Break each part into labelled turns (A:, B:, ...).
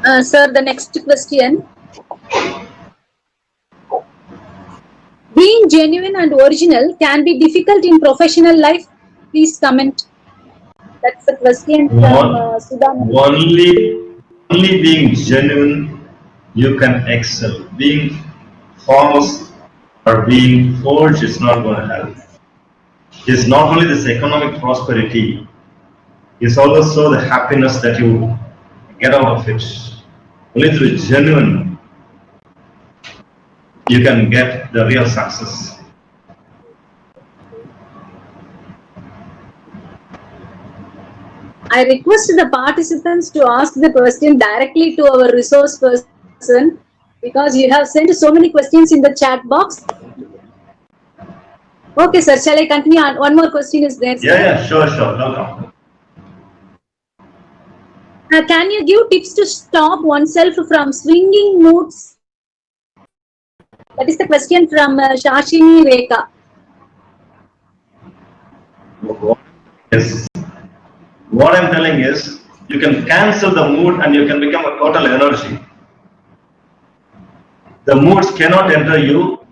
A: Sir, the next question. Being genuine and original can be difficult in professional life. Please comment. That's the question from Sudhan.
B: Only being genuine you can excel. Being false or being forged is not going to help. It's not only this economic prosperity, it's also the happiness that you get out of it. Only through genuine you can get the real success.
A: I request the participants to ask the question directly to our resource person because you have sent so many questions in the chat box. Okay, sir. Shall I continue? One more question is there, sir.
B: Yeah, sure. No.
A: Can you give tips to stop oneself from swinging moods? That is the question from Shashini Rekha.
B: Yes. What I'm telling is, you can cancel the mood and you can become a total energy. The moods cannot enter you.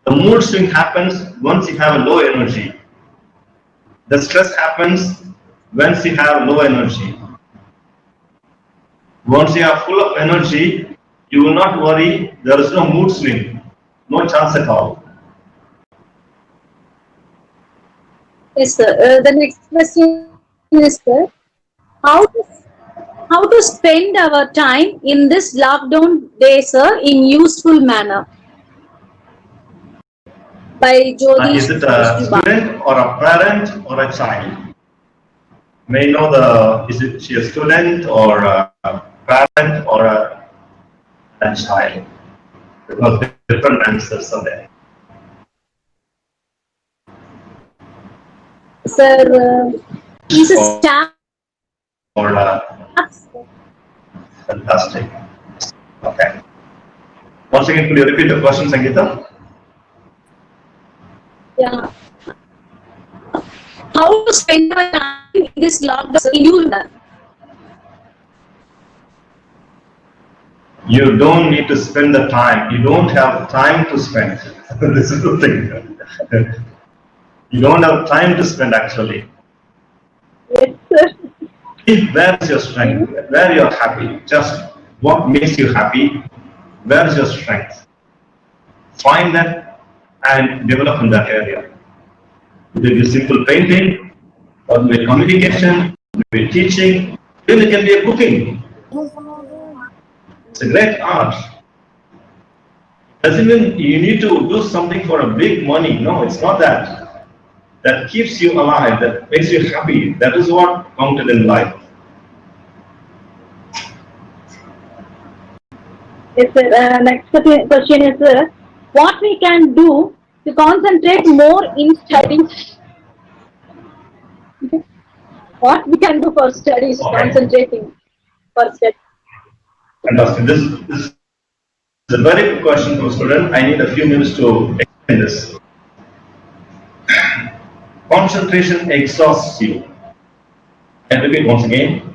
B: The mood swing happens once you have a low energy. The stress happens once you have low energy. Once you are full of energy, you will not worry, there is no mood swing, no chance at all.
A: Yes, sir. The next question is, sir, how to, how to spend our time in this lockdown day, sir, in useful manner? By Jyotish
B: Is it a
A: Vishnuba.
B: student or a parent or a child? May I know is it she a student or a parent or a child? Because different answers are there.
A: Sir, he's a staff.
B: Or fantastic. Okay. Once again, could you repeat the question, Sangeeta?
A: Yeah. How to spend our time in this lockdown in useful?
B: You don't need to spend the time. You don't have time to spend. This is the thing. You don't have time to spend actually.
A: Yes, sir.
B: Where is your strength? Where you are happy? Just what makes you happy? Where is your strength? Find that and develop in that area. It will be simple painting, or maybe communication, maybe teaching, even it can be a cooking. It's a great art. Doesn't mean you need to do something for a big money. No, it's not that. That keeps you alive, that makes you happy. That is what counted in life.
A: Yes, sir. Next question is, what we can do to concentrate more in studies? What we can do for studies,
B: Okay.
A: concentrating for studies?
B: Fantastic. This is a very good question from a student. I need a few minutes to explain this. Concentration exhausts you. And repeat once again.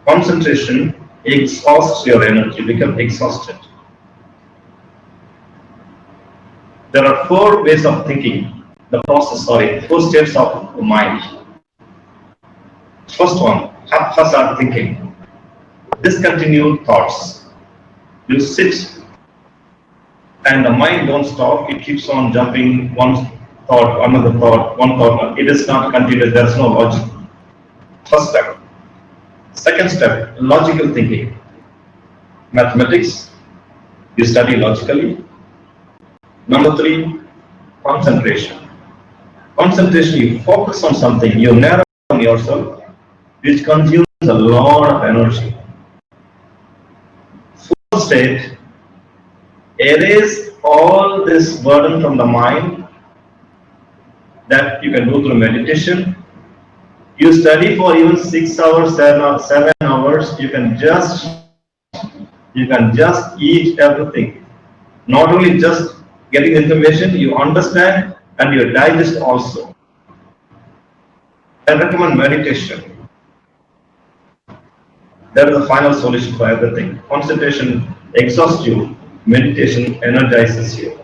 B: Concentration exhausts your energy. You become exhausted. There are four ways of thinking. Four states of the mind. First one, haphazard thinking. Discontinued thoughts. You sit and the mind don't stop. It keeps on jumping one thought, another thought, one thought. It is not continuous. There is no logic. First step. Second step, logical thinking. Mathematics, you study logically. Number three, concentration. Concentration, you focus on something, you narrow down yourself, which consumes a lot of energy. Fourth state, erase all this burden from the mind that you can do through meditation. You study for even 6 hours, 7 hours, you can just eat everything. Not only just getting information, you understand and you digest also. I recommend meditation. That is the final solution for everything. Concentration exhausts you, meditation energizes you.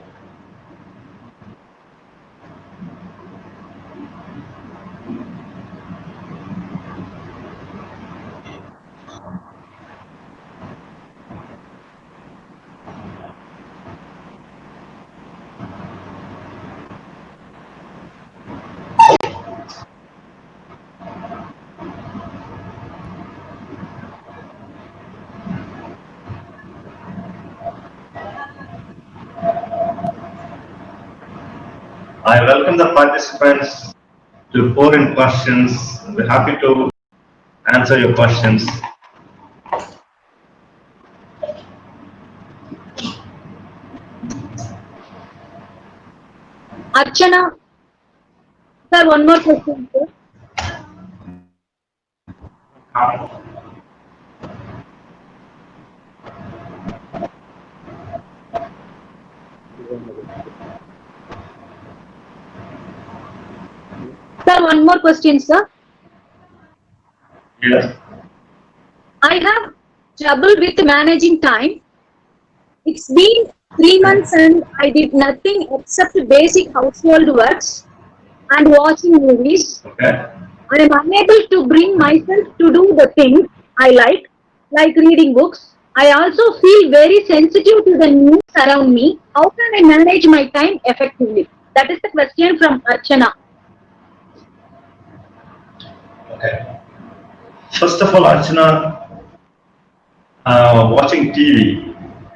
B: I welcome the participants to pour in questions. We're happy to answer your questions.
A: Archana, sir, one more question, sir. Sir, one more question, sir.
B: Yes.
A: I have trouble with managing time. It's been 3 months and I did nothing except basic household works and watching movies.
B: Okay.
A: I am unable to bring myself to do the things I like reading books. I also feel very sensitive to the news around me. How can I manage my time effectively? That is the question from Archana.
B: Okay. First of all, Archana, watching TV,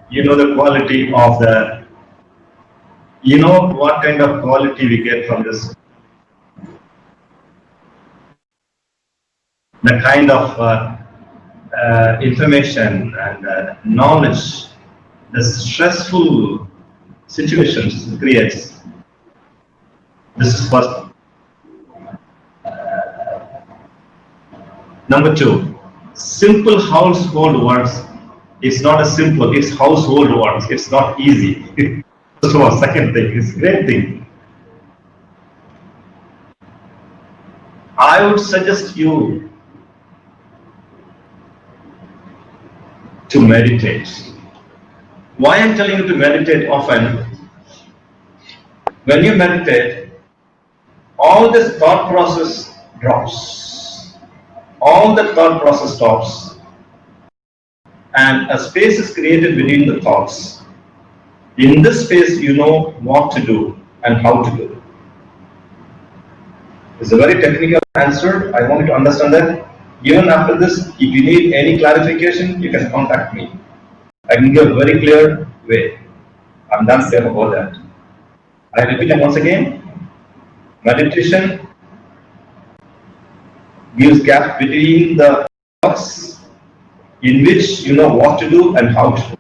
B: you know the quality of the, you know what kind of quality we get from this, the kind of information and knowledge, the stressful situations it creates. This is first. Number two, simple household works. It's not a simple, it's household works. It's not easy. First of all, second thing, it's great thing. I would suggest you to meditate. Why I'm telling you to meditate often? When you meditate, all this thought process drops. All the thought process stops, and a space is created between the thoughts. In this space, you know what to do and how to do. It's a very technical answer. I want you to understand that. Even after this, if you need any clarification, you can contact me. I can give a very clear way. I'm done clear about that. I repeat it once again. Meditation gives gap between the thoughts in which you know what to do and how to do.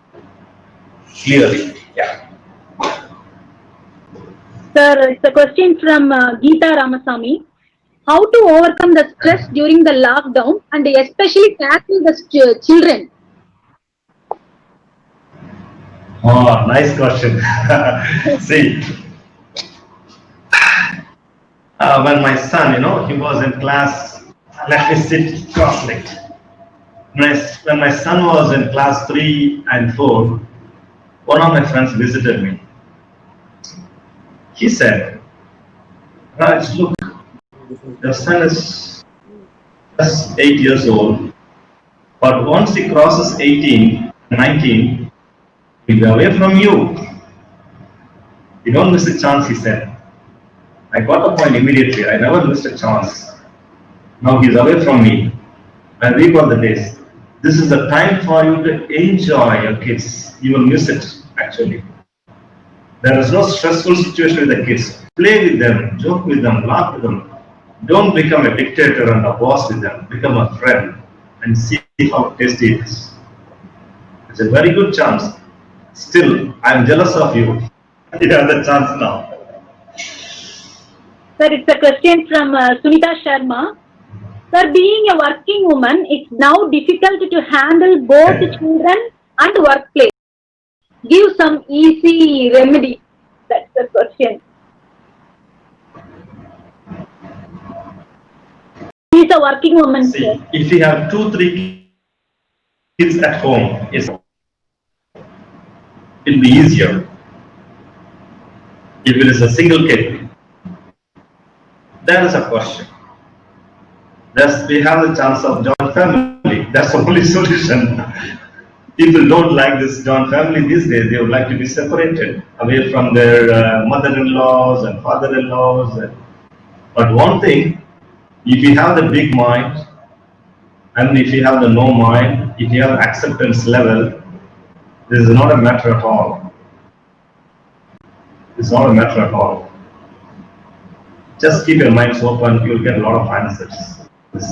B: Clearly. Yeah.
A: Sir, it's a question from Geeta Ramasamy. How to overcome the stress during the lockdown and especially tackle the children?
B: Oh, nice question. See, when my son, he was in class, let me sit cross-legged. When my son was in class 3 and 4, one of my friends visited me. He said, Raj, look, your son is just 8 years old, but once he crosses 18, 19, he'll be away from you. You don't miss a chance, he said. I got the point immediately. I never missed a chance. Now he's away from me. I recall the days. This is the time for you to enjoy your kids. You will miss it, actually. There is no stressful situation with the kids. Play with them, joke with them, laugh with them. Don't become a dictator and a boss with them. Become a friend and see how tasty it is. It's a very good chance. Still, I'm jealous of you. You have the chance now.
A: Sir, it's a question from Sunita Sharma. Sir, being a working woman, it's now difficult to handle both children and workplace. Give some easy remedy. That's the question. She's a working woman,
B: See,
A: sir.
B: if you have 2, 3 kids at home, it'll be easier. If it is a single kid, that is a question. Thus, we have the chance of joint family. That's the only solution. People don't like this joint family these days. They would like to be separated away from their mother-in-laws and father-in-laws. But one thing, if you have the big mind and if you have the no mind, if you have acceptance level, this is not a matter at all. It's not a matter at all. Just keep your minds open, you'll get a lot of answers. This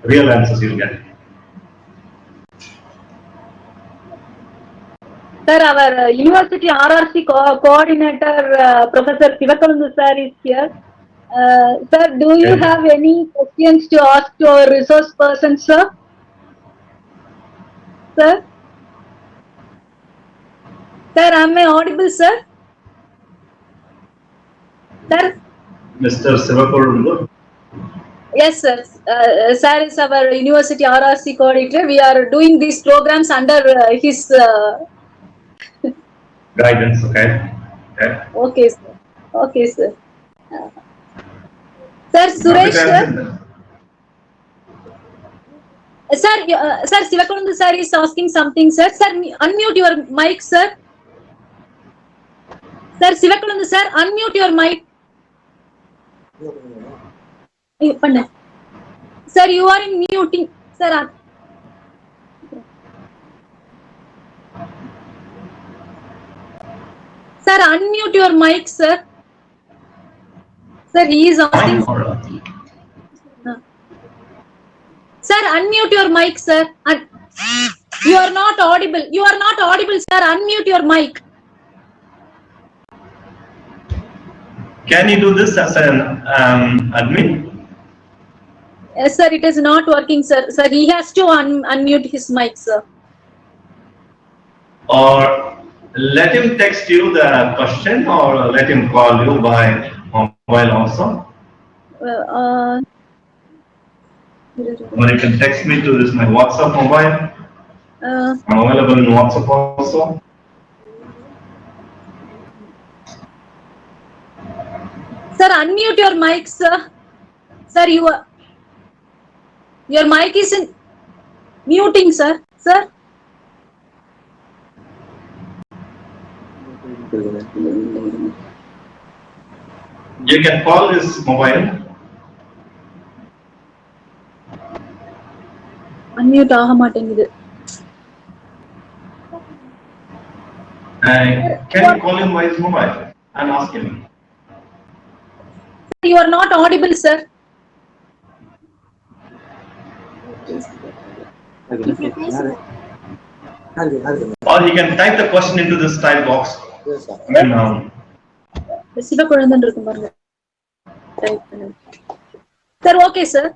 B: real answers you'll get.
A: Sir, our University RRC coordinator, Professor Sivakalundu sir is here. Sir, do you have any questions to ask to our resource person, sir? Sir? Sir, am I audible, sir? Sir?
B: Mr. Sivakalundu?
A: Yes, sir. Sir is our University RRC coordinator. We are doing these programs under his
B: guidance, okay?
A: Okay, sir. Okay, sir. Sir, Suresh, sir. Sir, Sivakalundu sir is asking something, sir. Sir, unmute your mic, sir. Sir, Sivakalundu sir, unmute your mic. Sir, you are in muting. Sir, sir, unmute your mic, sir. Sir, he is asking. Sir, unmute your mic, sir. You are not audible. You are not audible, sir. Unmute your mic.
B: Can you do this as an admin?
A: Yes, sir. It is not working, sir. Sir, he has to unmute his mic, sir.
B: Or let him text you the question, or let him call you by mobile also. Or you can text me to this my WhatsApp mobile. I'm available in WhatsApp also.
A: Sir, unmute your mic, sir. Sir, your mic is in muting, sir. Sir.
B: You can call his mobile.
A: Unmute ஆக மாட்டேங்குது.
B: Can you call him by his mobile and ask him?
A: You are not audible, sir.
B: Or he can type the question into this type box.
A: Sir, okay, sir.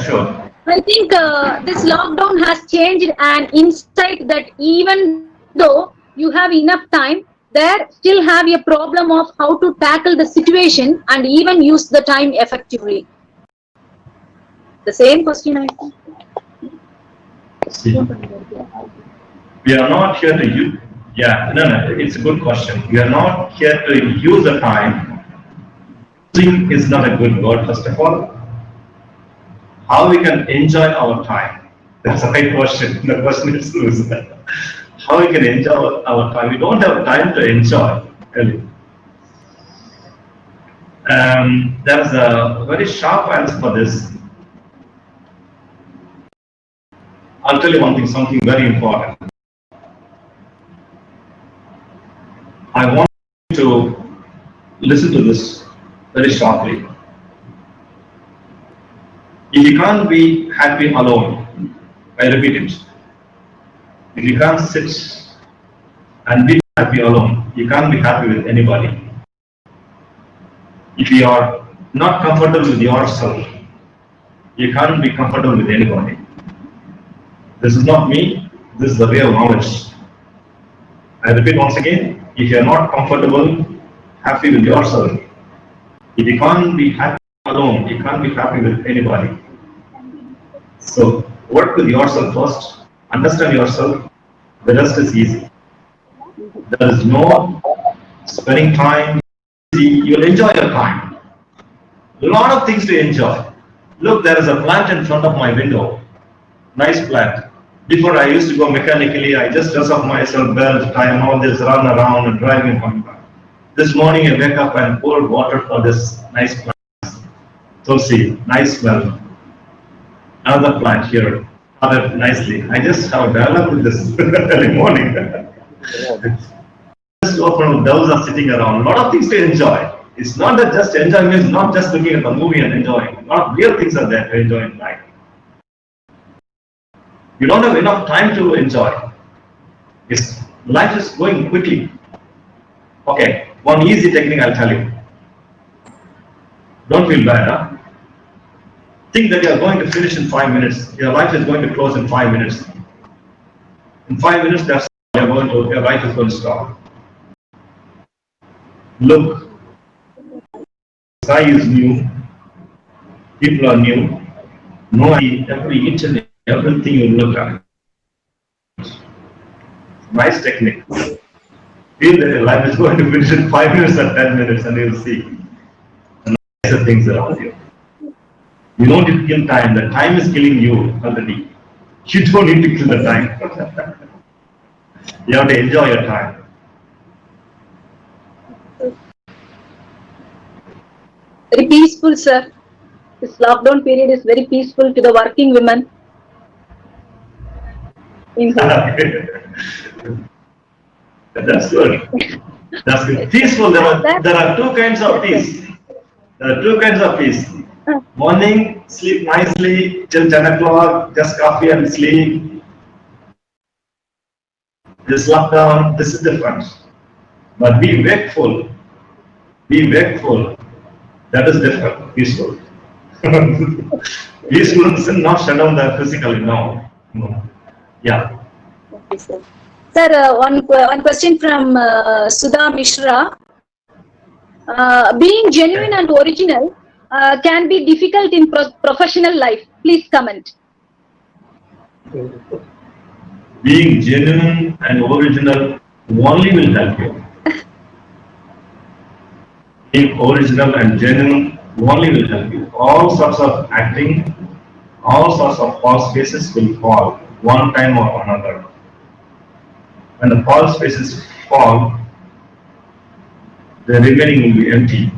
B: Sure.
A: I think this lockdown has changed an insight that even though you have enough time, there still have a problem of how to tackle the situation and even use the time effectively. The same question, I think.
B: See, we are not here to use. Yeah, no, it's a good question. We are not here to use the time. Using is not a good word, first of all. How we can enjoy our time? That's a right question. The question is how we can enjoy our time. We don't have time to enjoy, really. There's a very sharp answer for this. I'll tell you one thing, something very important. I want you to listen to this very sharply. If you can't be happy alone, I repeat it. If you can't sit and be happy alone, you can't be happy with anybody. If you are not comfortable with yourself, you can't be comfortable with anybody. This is not me, This is the real knowledge. I repeat once again, if you are not comfortable, happy with yourself, if you can't be happy alone, you can't be happy with anybody. So work with yourself first, understand yourself, the rest is easy. There is no spending time, you'll enjoy your time. A lot of things to enjoy. Look, there is a plant in front of my window. Nice plant. Before I used to go mechanically, I just dress up myself, belt, tie, and all this, run around and drive and come back. This morning I wake up and poured water for this nice plant. Tulsi, nice smell. Another plant here, started nicely. I just have developed with this early morning. Just open, those are sitting around. A lot of things to enjoy. It's not that just enjoying means not just looking at the movie and enjoying. A lot of real things are there to enjoy in life. You don't have enough time to enjoy. Life is going quickly. Okay, one easy technique I'll tell you. Don't feel bad, huh? Think that you are going to finish in 5 minutes. Your life is going to close in 5 minutes. In 5 minutes, that's your life is going to stop. Look, sky is new, people are new, every each and everything you look at. Nice technique. Feel that your life is going to finish in 5 minutes or 10 minutes, and you'll see the nicer things around you. You don't need to kill time, the time is killing you already. You don't need to kill the time. You have to enjoy your time.
A: Very peaceful, sir. This lockdown period is very peaceful to the working women.
B: That's good. That's good. Peaceful. There are two kinds of peace. There are two kinds of peace. Morning, sleep nicely till 10 o'clock, just coffee and sleep. This lockdown, this is different. But be wakeful. Be wakeful. That is different. Peaceful. Peaceful is not shut down the physically, no. Yeah.
A: Okay, sir. Sir, one question from Sudha Mishra. Being genuine and original can be difficult in professional life. Please comment.
B: Being genuine and original only will help you. Being original and genuine only will help you. All sorts of acting, all sorts of false faces will fall one time or another. When the false faces fall, the remaining will be empty.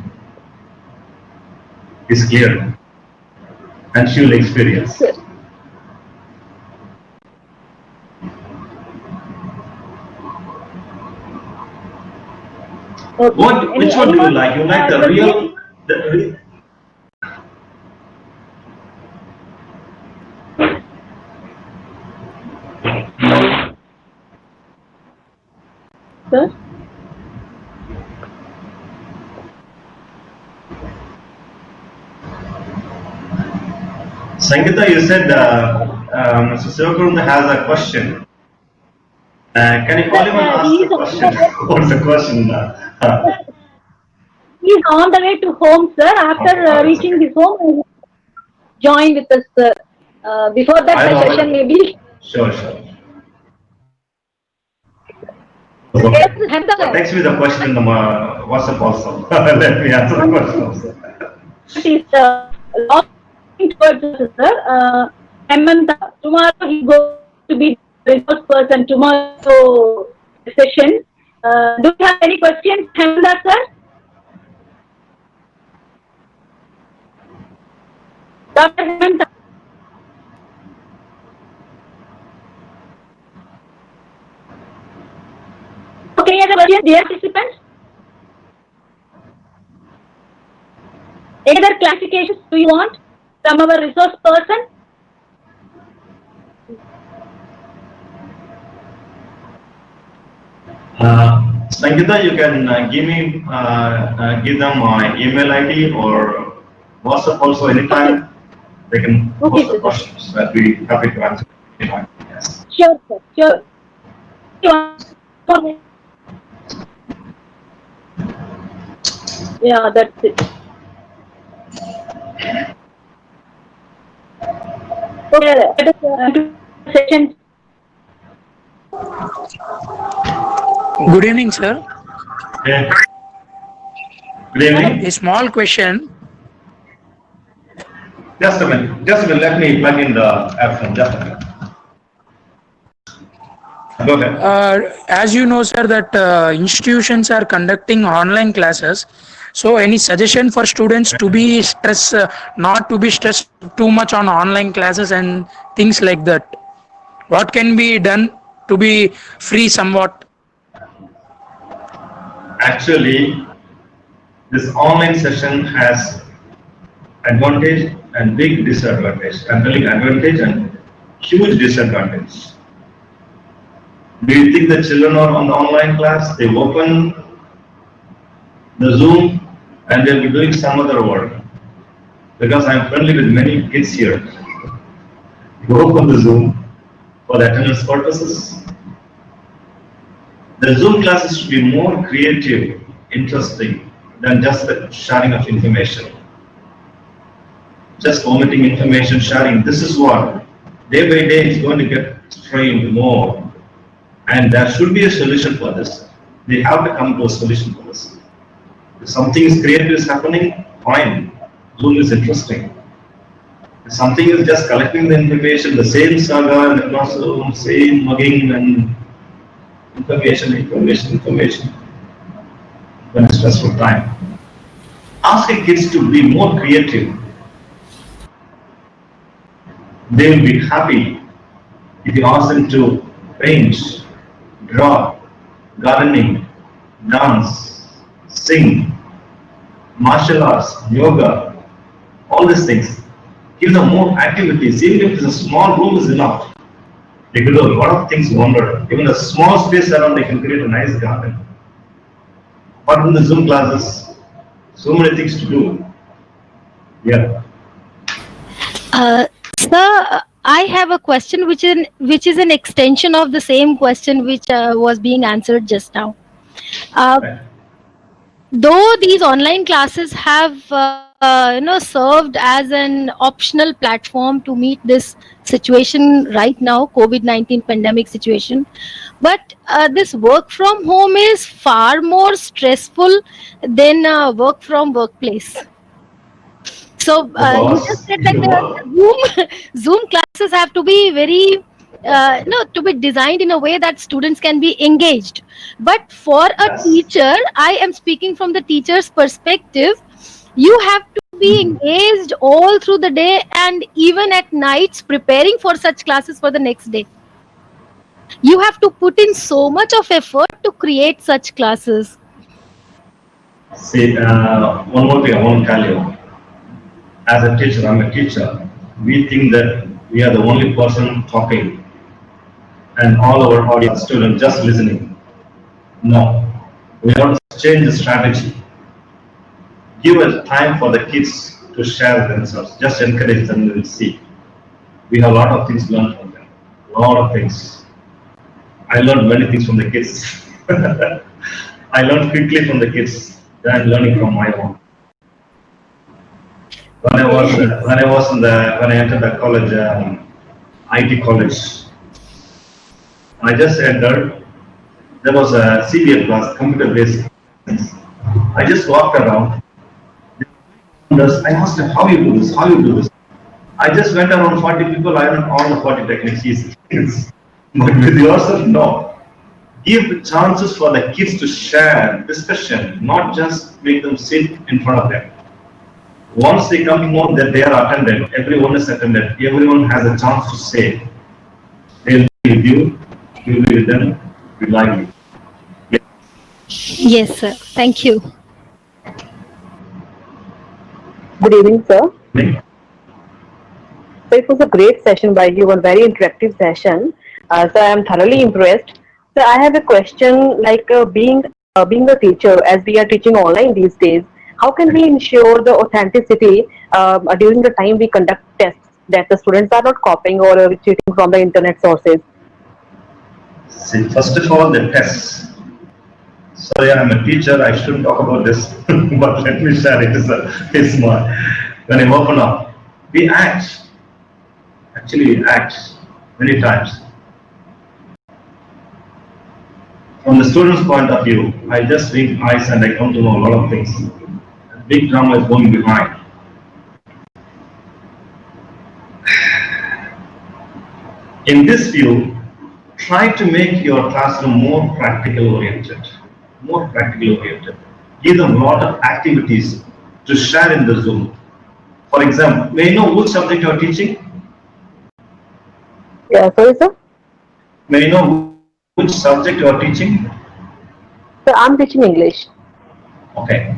B: Is clear, and she will experience.
A: Sir. Okay.
B: Which one do you like? You like the real?
A: Sir?
B: Sangeeta, you said Mr. Sivakarunta has a question. Can you call him and ask the question? What's the question?
A: He is on the way to home, sir. After
B: Okay,
A: reaching
B: okay.
A: his home, he will join with us, sir. Before that,
B: I
A: the
B: know
A: session
B: it.
A: may be.
B: Sure.
A: Yes,
B: Okay.
A: Hemda.
B: Text me the question in the WhatsApp also. Let me answer the question also.
A: It is looking towards us, sir. Hemanta, tomorrow he is going to be the resource person tomorrow session. Do you have any questions, Hemanta, sir? Dr. Hemanta. Okay, any other questions, dear participants? Any other clarifications do you want from our resource person?
B: Sangeeta, you can give them my email ID or WhatsApp also anytime. They can post the questions. I'll be happy to answer anytime. Yes.
A: Sure, sir. Sure. Yeah, that's it. Okay, let us to session.
C: Good evening, sir.
B: Yeah. Good evening.
C: A small question.
B: Just a minute. Just a minute. Let me plug in the headphone. Just a minute. Go ahead.
C: As you know, sir, that institutions are conducting online classes. So, any suggestion for students to be not to be stressed too much on online classes and things like that? What can be done to be free somewhat?
B: Actually, this online session has advantage and big disadvantage. I'm telling advantage and huge disadvantage. Do you think the children are on the online class? They open the Zoom and they'll be doing some other work. Because I'm friendly with many kids here. You open the Zoom for the attendance purposes. The Zoom classes should be more creative, interesting than just the sharing of information. Just omitting information, sharing. This is what day by day is going to get strained more. And there should be a solution for this. They have to come to a solution for this. If something is creative is happening, fine. Zoom is interesting. If something is just collecting the information, the same saga in the classroom, same mugging and information, then it's stressful time. Ask the kids to be more creative. They will be happy if you ask them to paint, draw, gardening, dance, sing, martial arts, yoga, all these things. Give them more activities, even if it's a small room is enough. They could do a lot of things wonder. Even a small space around, they can create a nice garden. But in the Zoom classes, so many things to do. Yeah.
D: Sir, I have a question which is an extension of the same question which was being answered just now.
B: Right.
D: Though these online classes have served as an optional platform to meet this situation right now, COVID-19 pandemic situation, but this work from home is far more stressful than work from workplace. So you just said that the Zoom classes have to be very to be designed in a way that students can be engaged. But for a
B: Yes.
D: teacher, I am speaking from the teacher's perspective. You have to be engaged all through the day and even at nights preparing for such classes for the next day. You have to put in so much of effort to create such classes.
B: See, one more thing I want to tell you. As a teacher, I'm a teacher. We think that we are the only person talking and all our audience students just listening. No, we have to change the strategy. Give a time for the kids to share themselves. Just encourage them. They will see. We have a lot of things to learn from them. A lot of things. I learned many things from the kids. I learned quickly from the kids than learning from my own. When I entered the college, IT college, I just entered. There was a CBA class, computer based. I just walked around. I asked them, how you do this? How you do this? I just went around 40 people. I learned all the 40 techniques easy. But with yourself, no. Give chances for the kids to share, discussion, not just make them sit in front of them. Once they come to know that they are attended, everyone is attended, everyone has a chance to say. They'll be with you, you'll be with them, we like you.
D: Yes, sir. Thank you.
E: Good evening, sir.
B: Yeah.
E: So it was a great session by you, a very interactive session. So I am thoroughly impressed. So I have a question, like being a teacher, as we are teaching online these days, how can we ensure the authenticity during the time we conduct tests, that the students are not copying or cheating from the internet sources?
B: See, first of all, the tests. Sorry, I'm a teacher. I shouldn't talk about this, but let me share. It's my when I open up, we act. Actually, we act many times. From the student's point of view, I just read eyes and I come to know a lot of things. A big drama is going behind. In this view, try to make your classroom more practical oriented. More practical oriented. Give them a lot of activities to share in the Zoom. For example, may I know which subject you are teaching?
E: Yeah, sorry, sir.
B: May I know which subject you are teaching?
E: So I'm teaching English.
B: Okay.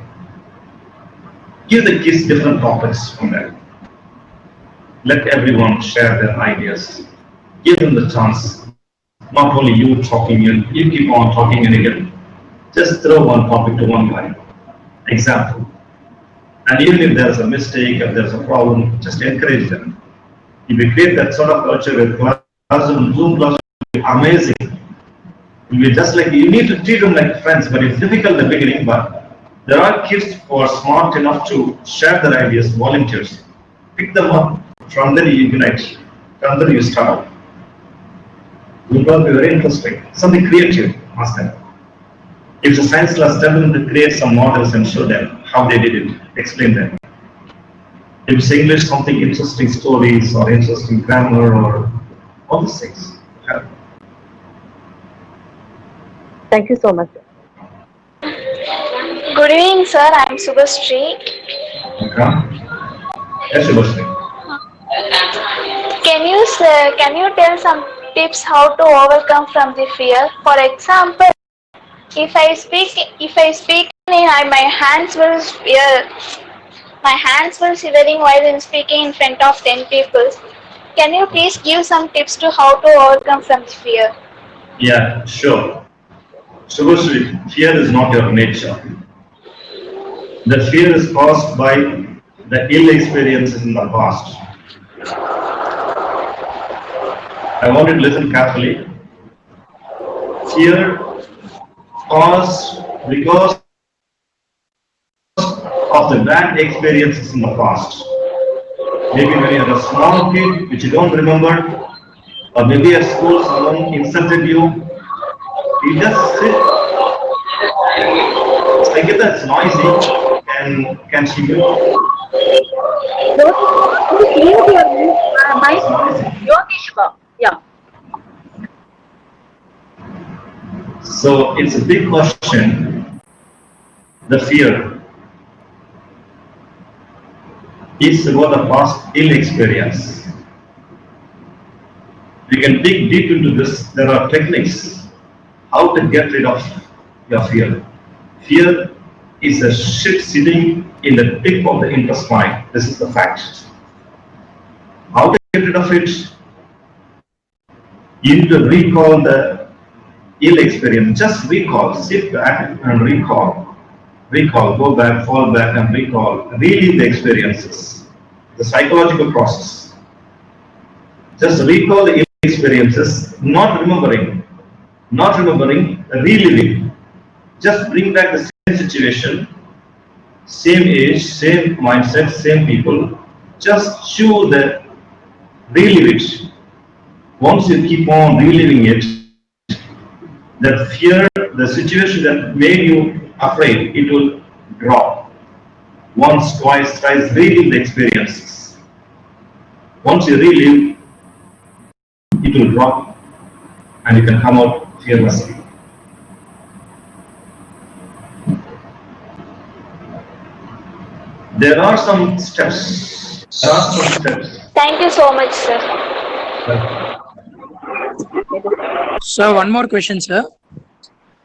B: Give the kids different topics from there. Let everyone share their ideas. Give them the chance. Not only you talking, you keep on talking and again. Just throw one topic to one guy. Example. And even if there's a mistake, if there's a problem, just encourage them. If you create that sort of culture with classroom, Zoom class, will be amazing. It will be just like, you need to treat them like friends, but it's difficult in the beginning, but there are kids who are smart enough to share their ideas, volunteers. Pick them up, from there you ignite, from there you start. It will be very interesting. Something creative, ask them. If it's a science class, tell them to create some models and show them how they did it, explain them. If it's English, something interesting stories or interesting grammar or all these things.
E: Thank you so much.
F: Good evening, sir. I'm Subhashree.
B: Okay. Yes, Subhashree.
F: Can you tell some tips how to overcome from the fear? For example, if I speak my hands will shivering while I'm speaking in front of 10 people. Can you please give some tips to how to overcome from the fear?
B: Yeah, sure. Subhashree, fear is not your nature. The fear is caused by the ill experiences in the past. I want you to listen carefully. Fear caused because of the bad experiences in the past. Maybe when you are a small kid, which you don't remember, or maybe at school someone insulted you. You just sit. I get that's noisy. Can she be? It's noisy.
A: Yeah.
B: So it's a big question. The fear is about the past ill experience. You can dig deep into this. There are techniques how to get rid of your fear. Fear is a ship sitting in the tip of the intestine. This is the fact. How to get rid of it? You need to recall the ill experience. Just recall, sit back and recall. Recall, go back, fall back and recall. Relive the experiences. The psychological process. Just recall the ill experiences, not remembering, reliving. Just bring back the same situation, same age, same mindset, same people. Just chew the, relive it. Once you keep on reliving it, that fear, the situation that made you afraid, it will drop. Once, twice, thrice, relive the experiences. Once you relive, it will drop and you can come out fearlessly. There are some steps.
F: Thank you so much, sir.
C: So one more question, sir.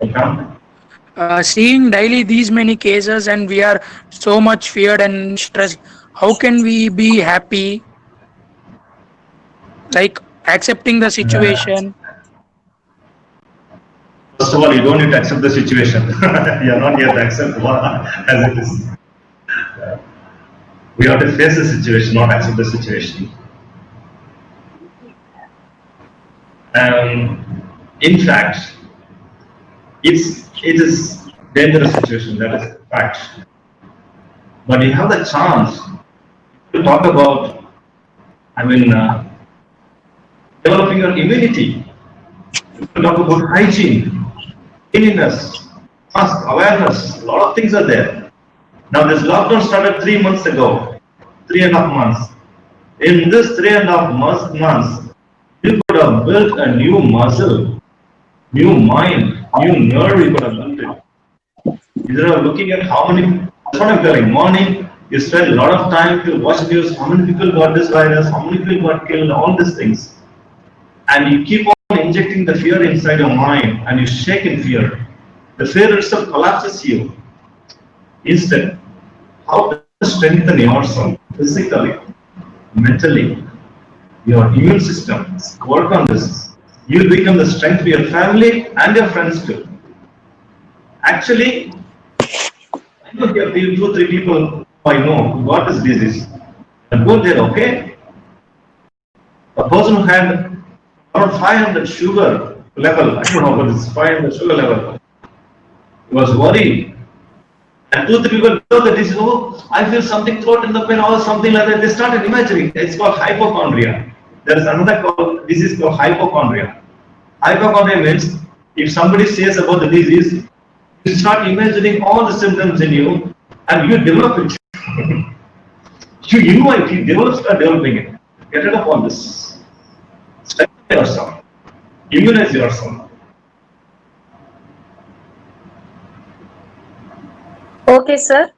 B: Okay.
C: Seeing daily these many cases and we are so much feared and stressed, how can we be happy? Like accepting the situation.
B: First of all, you don't need to accept the situation. You are not here to accept as it is. We have to face the situation, not accept the situation. And In fact, it is dangerous situation, that is fact. But you have the chance to talk about, developing your immunity, to talk about hygiene, cleanliness, mask, awareness, a lot of things are there. Now this lockdown started 3 months ago, 3.5 months. In this 3.5 months, you could have built a new muscle, new mind, new nerve you could have built it. Instead of looking at how many, that's what I'm telling, morning, you spend a lot of time to watch news, how many people got this virus, how many people got killed, all these things. And you keep on injecting the fear inside your mind and you shake in fear. The fear itself collapses you. Instead, how to strengthen yourself physically, mentally, your immune system, work on this. You will become the strength to your family and your friends too. Actually, I know there are 2 or 3 people I know who got this disease. And both they're okay. A person who had around 500 sugar level, I don't know what is 500 sugar level, he was worried. And 2 or 3 people know that this, oh, I feel something throat in the pain or something like that. They started imagining. It's called hypochondria. There is another disease called hypochondria. Hypochondria means if somebody says about the disease, you start imagining all the symptoms in you and you develop it. You invite, you start developing it. Get rid of all this. Strengthen yourself. Immunize yourself.
A: Okay, sir.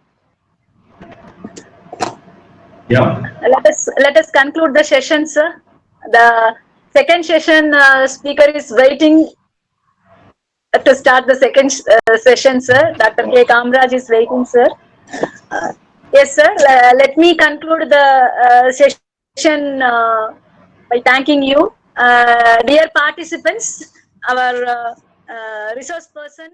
B: Yeah.
A: Let us conclude the session, sir. The second session speaker is waiting to start the second session, sir. Dr. K. Kamraj is waiting, sir. Yes, sir. Let me conclude the session by thanking you. Dear participants, our resource person.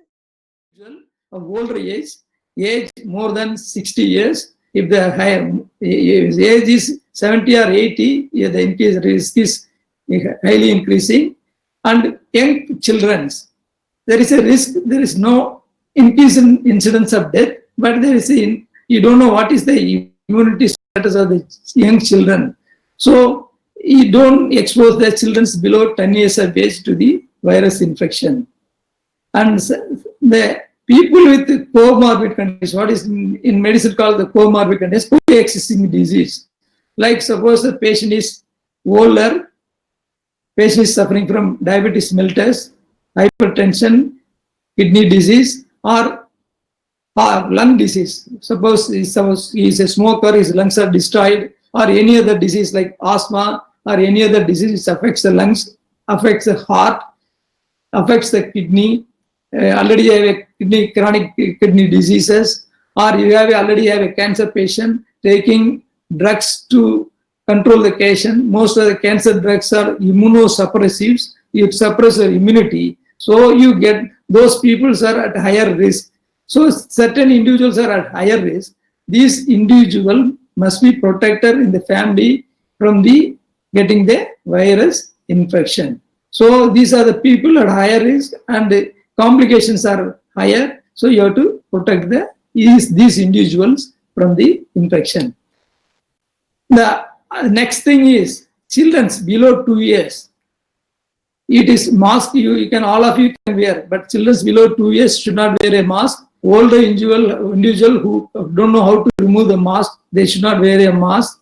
G: Of older age more than 60 years, if the higher if age is 70 or 80, the increase risk is highly increasing. And young children, there is a risk, there is no increase in incidence of death, but there is you don't know what is the immunity status of the young children. So you don't expose the children below 10 years of age to the virus infection. And the people with comorbid conditions, what is in medicine called the comorbid conditions, pre-existing disease. Like suppose the patient is older, patient is suffering from diabetes mellitus, hypertension, kidney disease, or lung disease. Suppose he is a smoker, his lungs are destroyed, or any other disease like asthma or any other disease which affects the lungs, affects the heart, affects the kidney. Already you have a chronic kidney diseases, or you already have a cancer patient taking drugs to control the patient. Most of the cancer drugs are immunosuppressives. You suppress your immunity. So you get those people are at higher risk. So certain individuals are at higher risk. These individuals must be protected in the family from the getting the virus infection. So these are the people at higher risk and the complications are higher. So you have to protect these individuals from the infection. The next thing is children below 2 years. It is mask you can all of you can wear, but children below 2 years should not wear a mask. Older individual who don't know how to remove the mask, they should not wear a mask.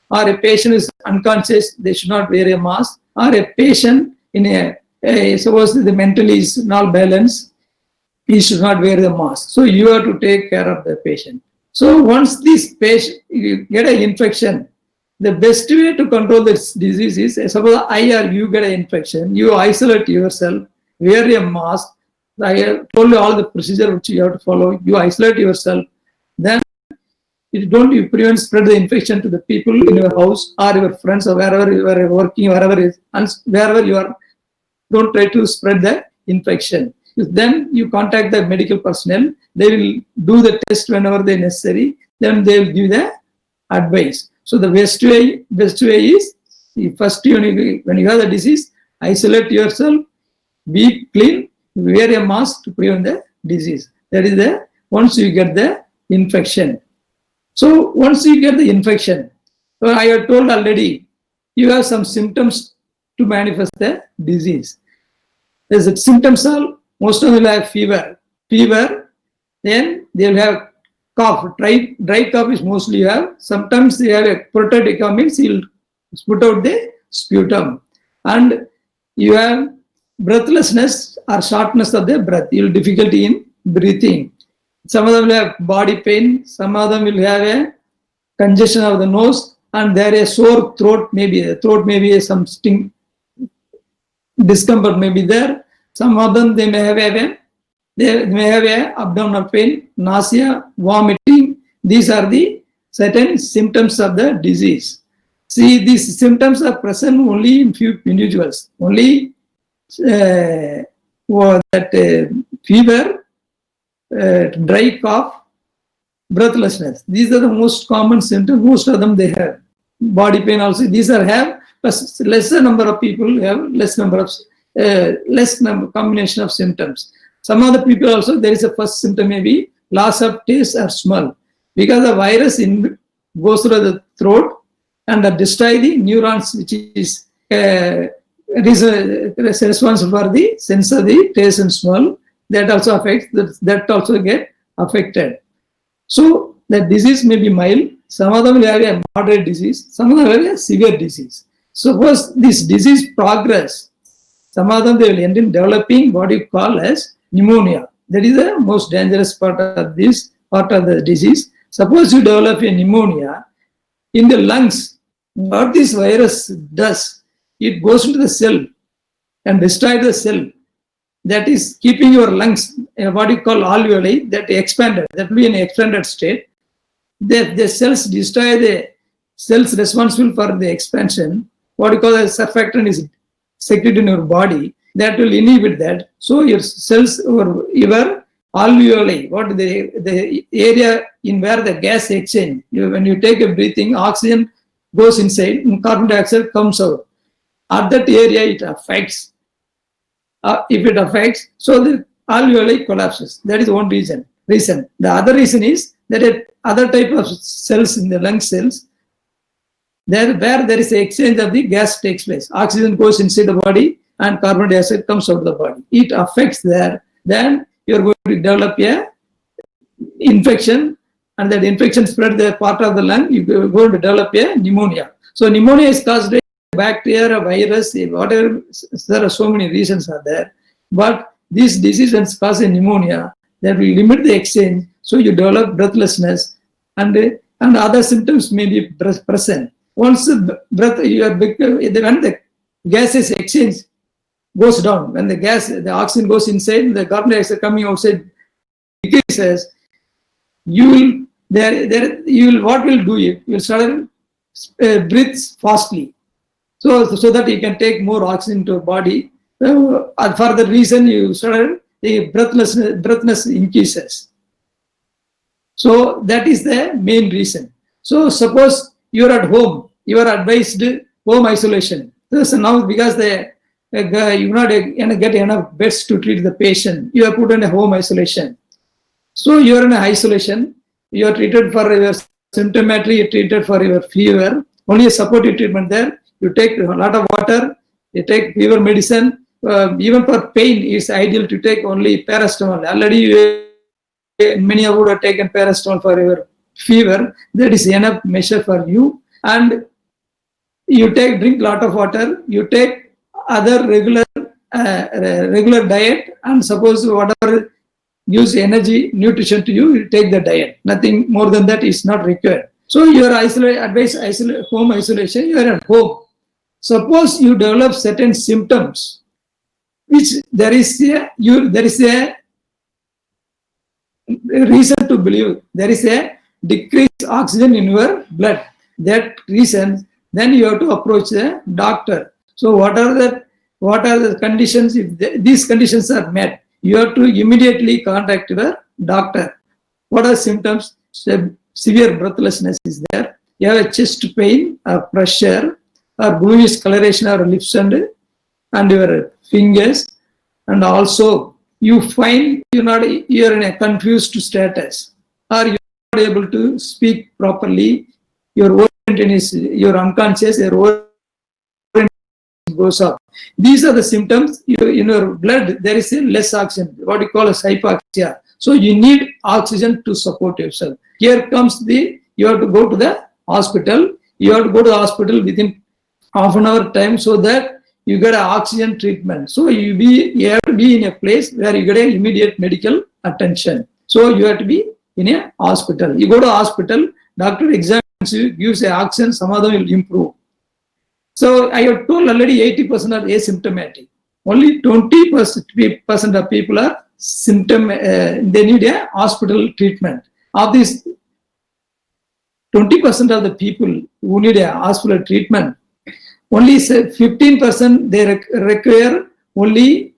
G: Or a patient is unconscious, they should not wear a mask. Or a patient in suppose the mentally is not balanced, he should not wear the mask. So you have to take care of the patient. So once this patient you get an infection, the best way to control this disease is suppose I or you get an infection, you isolate yourself, wear a mask. I told you all the procedure which you have to follow. You isolate yourself, then you prevent spread the infection to the people in your house or your friends or wherever you are working, wherever you are. Don't try to spread the infection. Then you contact the medical personnel. They will do the test whenever they necessary. Then they will give the advice. So the best way is first when you have the disease, isolate yourself, be clean, wear a mask to prevent the disease. That is the once you get the infection. So once you get the infection, I have told already, you have some symptoms to manifest the disease. The symptoms are, most of them will have fever, then they will have cough. Dry cough is mostly you have. Sometimes they have a protective cough, means you'll put out the sputum, and you have breathlessness or shortness of the breath. You'll difficulty in breathing. Some of them will have body pain. Some of them will have a congestion of the nose, and there is sore throat. Maybe the throat may be some sting, discomfort may be there. Some of them they may have a abdominal pain, nausea, vomiting. These are the certain symptoms of the disease. See, these symptoms are present only in few individuals. Only fever, dry cough, breathlessness. These are the most common symptoms. Most of them they have. Body pain also. These are have, but lesser number of people have less combination of symptoms. Some of the people also, there is a first symptom may be loss of taste or smell, because the virus goes through the throat and destroy the neurons, which is responsible for the sense of the taste and smell. That also affects, that also get affected. So the disease may be mild. Some of them will have a moderate disease. Some of them will have a severe disease. Suppose this disease progress, some of them they will end in developing what you call as pneumonia. That is the most dangerous part of this part of the disease. Suppose you develop a pneumonia in the lungs, what this virus does, it goes into the cell and destroys the cell. That is keeping your lungs, what you call alveoli, that expanded. That will be an expanded state. The cells destroy the cells responsible for the expansion. What you call as surfactant is secreted in your body. That will inhibit that. So your cells or your alveoli, what the area in where the gas exchange, when you take a breathing, oxygen goes inside and carbon dioxide comes out. At that area it affects. If it affects, so the alveoli collapses. That is one reason. The other reason is that other type of cells in the lung cells, where there is a exchange of the gas takes place. Oxygen goes inside the body and carbon dioxide comes out of the body. It affects there. Then you are going to develop a infection, and that infection spread the part of the lung. You are going to develop a pneumonia. So pneumonia is caused by bacteria, a virus, whatever. There are so many reasons are there, but this disease when causes pneumonia, that will limit the exchange, so you develop breathlessness, and other symptoms may be present. Once the when the gases exchange goes down, when the oxygen goes inside, the carbon dioxide coming outside decreases, what will do it? You will start breathe fastly. So that you can take more oxygen to your body. For the reason you started, the breathlessness increases. So that is the main reason. So suppose you are at home, you are advised home isolation. So now because you not get enough beds to treat the patient, you are put in a home isolation. So you are in isolation, you are treated for your symptomatry, you are treated for your fever, only a supportive treatment there. You take a lot of water, you take fever medicine. Even for pain, it's ideal to take only paracetamol. Already, many of you have taken paracetamol for your fever. That is enough measure for you. And you drink a lot of water. You take other regular diet, and suppose whatever gives energy, nutrition to you, you take the diet. Nothing more than that is not required. So you are home isolation. You are at home. Suppose you develop certain symptoms, which there is a reason to believe there is a decreased oxygen in your blood. That reason, then you have to approach the doctor. So what are the conditions? If these conditions are met, you have to immediately contact your doctor. What are symptoms? Severe breathlessness is there. You have a chest pain, or pressure, or bluish coloration of lips and your fingers, and also you find you're in a confused status, or you're not able to speak properly. Your your unconscious, your orientation goes up. These are the symptoms. In your blood, there is a less oxygen, what you call as hypoxia. So you need oxygen to support yourself. Here comes you have to go to the hospital. You have to go to the hospital within half an hour time so that you get an oxygen treatment. So you have to be in a place where you get an immediate medical attention. So you have to be in a hospital. You go to hospital, doctor examines you, gives an oxygen, some of them will improve. So I have told already 80% are asymptomatic. Only 20% of people are they need a hospital treatment. Of these 20% of the people who need a hospital treatment, only 15% they require only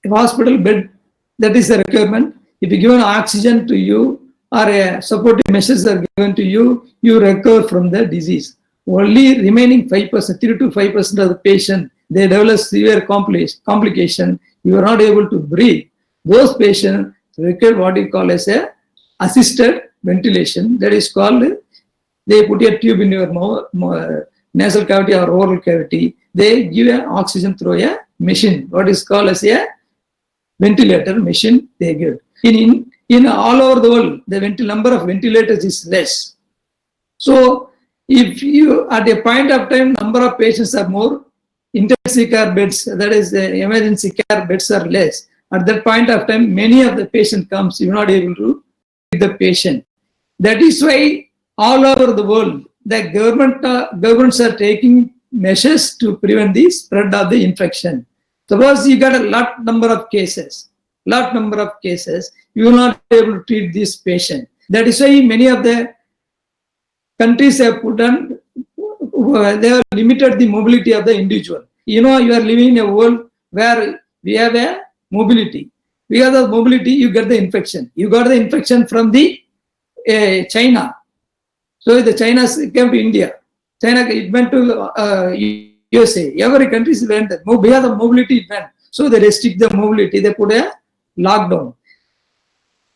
G: a hospital bed. That is the requirement. If you give an oxygen to you or a supportive measures are given to you, you recover from the disease. Only remaining 5%, 3 to 5% of the patient, they develop severe complication. You are not able to breathe. Those patients require what you call as a assisted ventilation. That is called, they put a tube in your nasal cavity or oral cavity. They give an oxygen through a machine, what is called as a ventilator machine they give. In all over the world, the number of ventilators is less. So if you, at a point of time, number of patients are more, intensive care beds, that is the emergency care beds are less. At that point of time, many of the patient comes, you're not able to treat the patient. That is why all over the world, the governments are taking measures to prevent the spread of the infection. Suppose you got a number of cases, you will not be able to treat this patient. That is why many of the countries have put on, they have limited the mobility of the individual. You are living in a world where we have a mobility. Because of mobility, you get the infection. You got the infection from the China. So the China came to India. China, it went to USA. Every country went there. Because of mobility, it went. So they restrict the mobility. They put a lockdown.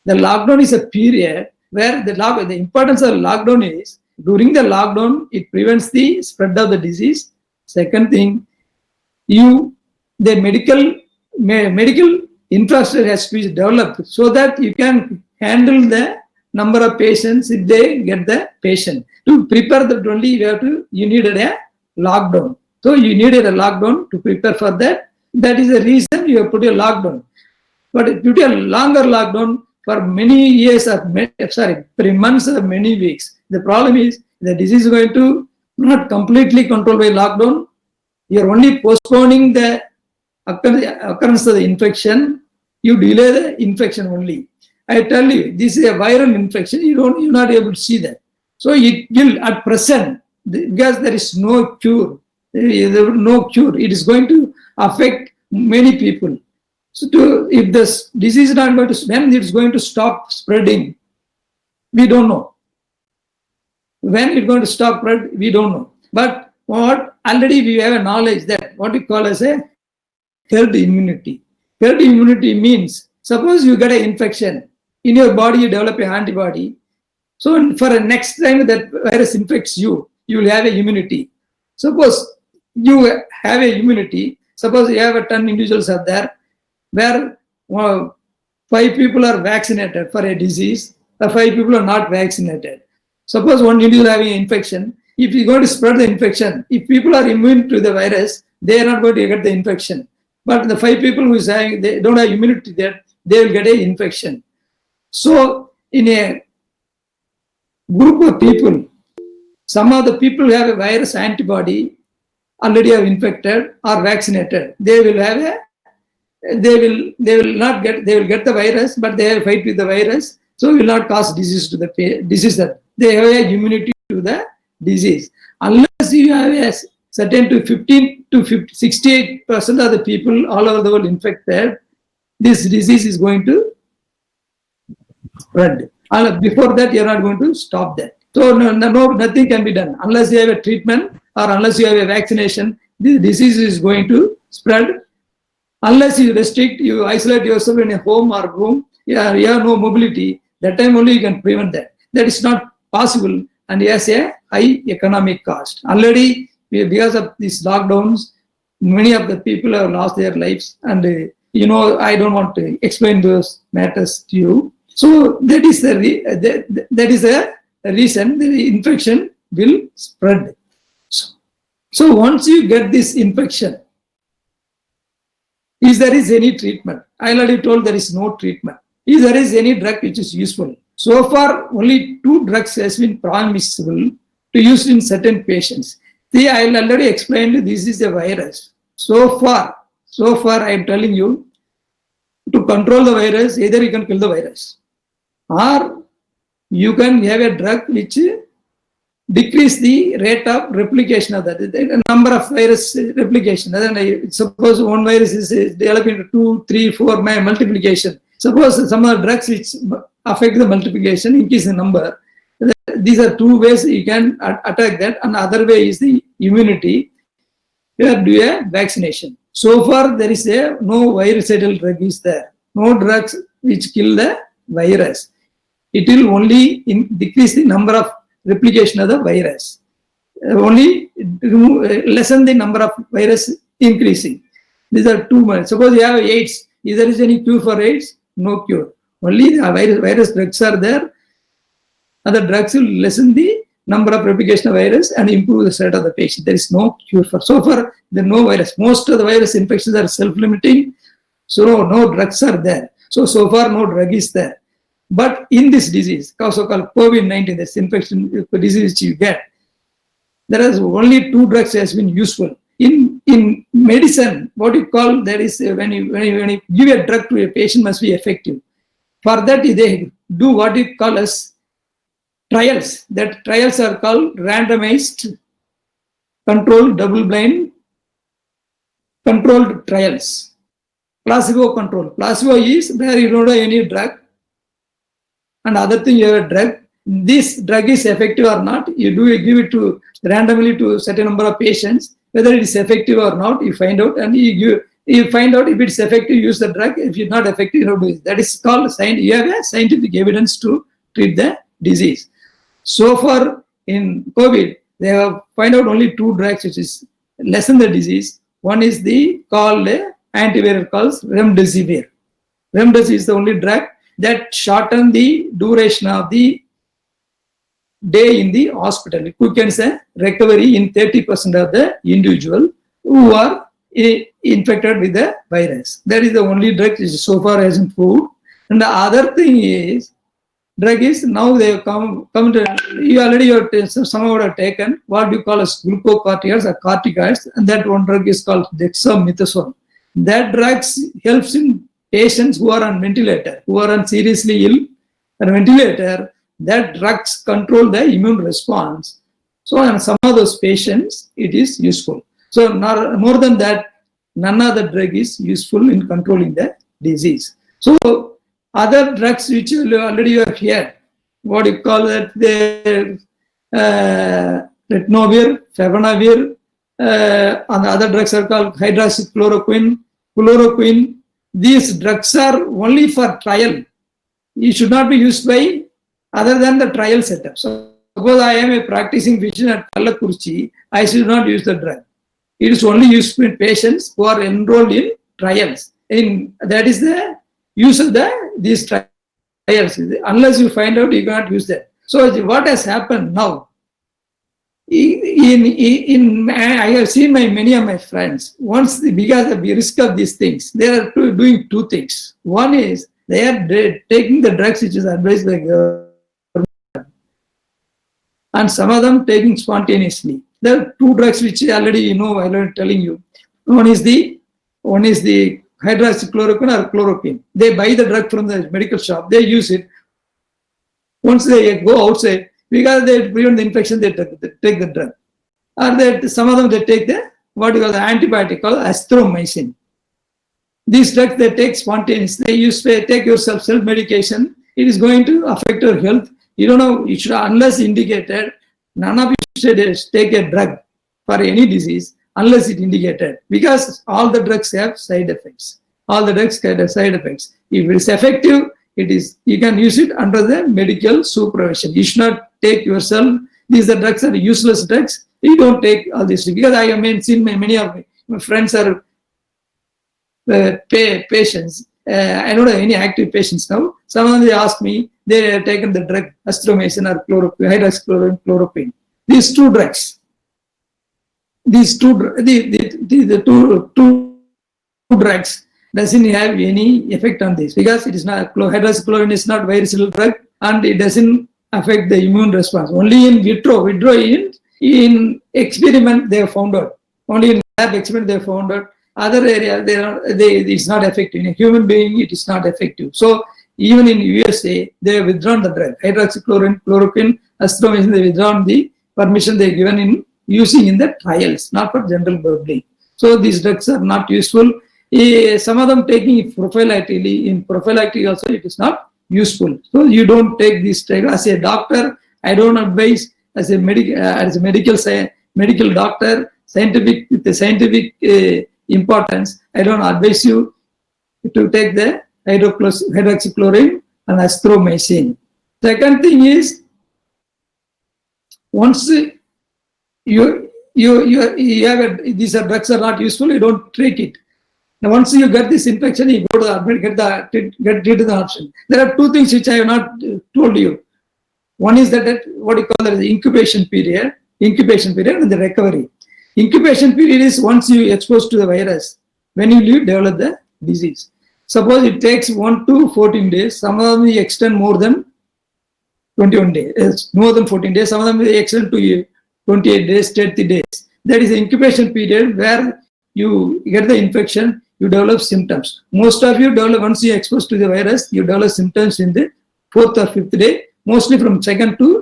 G: The lockdown is a period where the importance of lockdown is, during the lockdown, it prevents the spread of the disease. Second thing, the medical infrastructure has to be developed so that you can handle the number of patients if they get the patient. To prepare that only, you needed a lockdown. So you needed a lockdown to prepare for that. That is the reason you have put a lockdown. But due to a longer lockdown for many years, months or many weeks, the problem is the disease is going to not completely controlled by lockdown. You are only postponing the occurrence of the infection. You delay the infection only. I tell you, this is a viral infection. You're not able to see that. So it will at present, because there is no cure. It is going to affect many people. So if this disease is not going to, when it's going to stop spreading, we don't know. When it's going to stop spread, we don't know. But already we have a knowledge that what we call as a herd immunity. Herd immunity means, suppose you get an infection, in your body you develop an antibody. So for the next time that virus infects you, you will have an immunity. Suppose you have a immunity, suppose you have 10 individuals are there, where 5 people are vaccinated for a disease, 5 people are not vaccinated. Suppose one individual having an infection, if you're going to spread the infection, if people are immune to the virus, they are not going to get the infection. But the 5 people who is saying they don't have immunity there, they will get an infection. So in a group of people, some of the people who have a virus antibody already have infected or vaccinated. They will get the virus, but they have fight with the virus, so will not cause disease to the disease. They have a immunity to the disease. Unless you have a certain to 15 to 68% of the people all over the world infected, this disease is going to spread. Before that, you are not going to stop that. So nothing can be done unless you have a treatment or unless you have a vaccination. This disease is going to spread Unless you restrict, you isolate yourself in a home or room, you have no mobility, that time only you can prevent that. That is not possible and has a high economic cost. Already, because of these lockdowns, many of the people have lost their lives, and I don't want to explain those matters to you. So that is a reason the infection will spread. So once you get this infection, if there is any treatment, I already told there is no treatment. If there is any drug which is useful, so far only 2 drugs has been permissible to use in certain patients. See, I already explained this is a virus. So far I am telling you, to control the virus, either you can kill the virus or you can have a drug which decrease the rate of replication of that. The number of virus replication. Suppose one virus is developing 2, 3, 4 multiplication. Suppose some of the drugs which affect the multiplication, increase the number. These are 2 ways you can attack that, and other way is the immunity. You have to do a vaccination. So far there is no virucidal drug is there. No drugs which kill the virus. It will only decrease the number of replication of the virus. Only lessen the number of virus increasing. These are 2 months. Suppose you have AIDS. If there is any cure for AIDS, no cure. Only the virus drugs are there. Other drugs will lessen the number of replication of virus and improve the state of the patient. There is no cure for. So far, there is no virus. Most of the virus infections are self-limiting. So no drugs are there. So far no drug is there. But in this disease, so-called COVID-19, this infection disease which you get, there is only 2 drugs has been useful. In medicine, what you call, there is when you give a drug to a patient must be effective. For that, they do what you call as trials. That trials are called randomized, controlled, double-blind, controlled trials. Placebo control. Placebo is where you don't have any drug, and other thing you have a drug. This drug is effective or not. You give it to randomly to certain number of patients. Whether it is effective or not, you find out, and you find out if it's effective, use the drug. If it's not effective, you don't do it. That is called you have a scientific evidence to treat the disease. So far in COVID, they have find out only 2 drugs which is lessen the disease. One is called antiviral called remdesivir. Remdesivir is the only drug that shorten the duration of the day in the hospital. It quickens the recovery in 30% of the individual who are infected with the virus. That is the only drug which so far has been proved. And the other thing is, drug is now they have come to, you already some would have taken what you call as glucocorticoids or corticoids, and that one drug is called dexamethasone. That drug helps in patients who are on ventilator, who are on seriously ill on ventilator. That drugs control the immune response. So in some of those patients, it is useful. So more than that, none of the drug is useful in controlling the disease. So other drugs which you already have here, what you call that, the ritonavir, favipiravir, and the other drugs are called hydroxychloroquine, chloroquine. These drugs are only for trial. It should not be used by other than the trial setup. So suppose I am a practicing physician at Kallakurichi, I should not use the drug. It is only used in patients who are enrolled in trials. That is the use of these trials. Unless you find out, you cannot use that. So what has happened now? I have seen many of my friends. Once because of the risk of these things, they are doing 2 things. One is they are taking the drugs which is advised by government, and some of them taking spontaneously. There are 2 drugs which already I'm already telling you. One is the hydroxychloroquine or chloroquine. They buy the drug from the medical shop. They use it. Once they go outside, because they prevent the infection, they take the drug. Or some of them they take what you call the antibiotic called azithromycin. These drugs they take spontaneously. They take yourself self-medication. It is going to affect your health. You don't know, you should, unless indicated, none of you should take a drug for any disease unless it indicated, because all the drugs have side effects. All the drugs have side effects. If it is effective, you can use it under the medical supervision. You should not take yourself. These drugs are useless drugs. You don't take all these, because I have seen many of my friends are patients. I don't have any active patients now. Some of them, they ask me, they have taken the drug azithromycin or hydroxychloroquine. These two drugs, the two drugs doesn't have any effect on this, because it is not, hydroxychloroquine is not virucidal drug, and it doesn't affect the immune response. Only in vitro in experiment they have found out. Only in lab experiment they have found out. Other areas it's not effective. In a human being, it is not effective. So even in USA, they have withdrawn the drug. Hydroxychloroquine, azithromycin, they withdrawn the permission they given in using in the trials, not for general public. So these drugs are not useful. Some of them taking it prophylactically. In prophylactic also, it is not useful. So you don't take this drug. As a doctor, I don't advise, as a medical doctor, with the scientific importance, I don't advise you to take the hydroxychloroquine and azithromycin. Second thing is, once you have these drugs are not useful, you don't take it. Now, once you get this infection, you go to the admit, get treated the option. There are two things which I have not told you. One is that what you call the incubation period and the recovery. Incubation period is once you expose to the virus. When you develop the disease. Suppose it takes 1 to 14 days. Some of them extend more than 21 days, more than 14 days. Some of them may extend to 28 days, 30 days. That is the incubation period where you get the infection, you develop symptoms. Most of you develop, once you expose to the virus, you develop symptoms in the 4th or 5th day. Mostly from 2nd to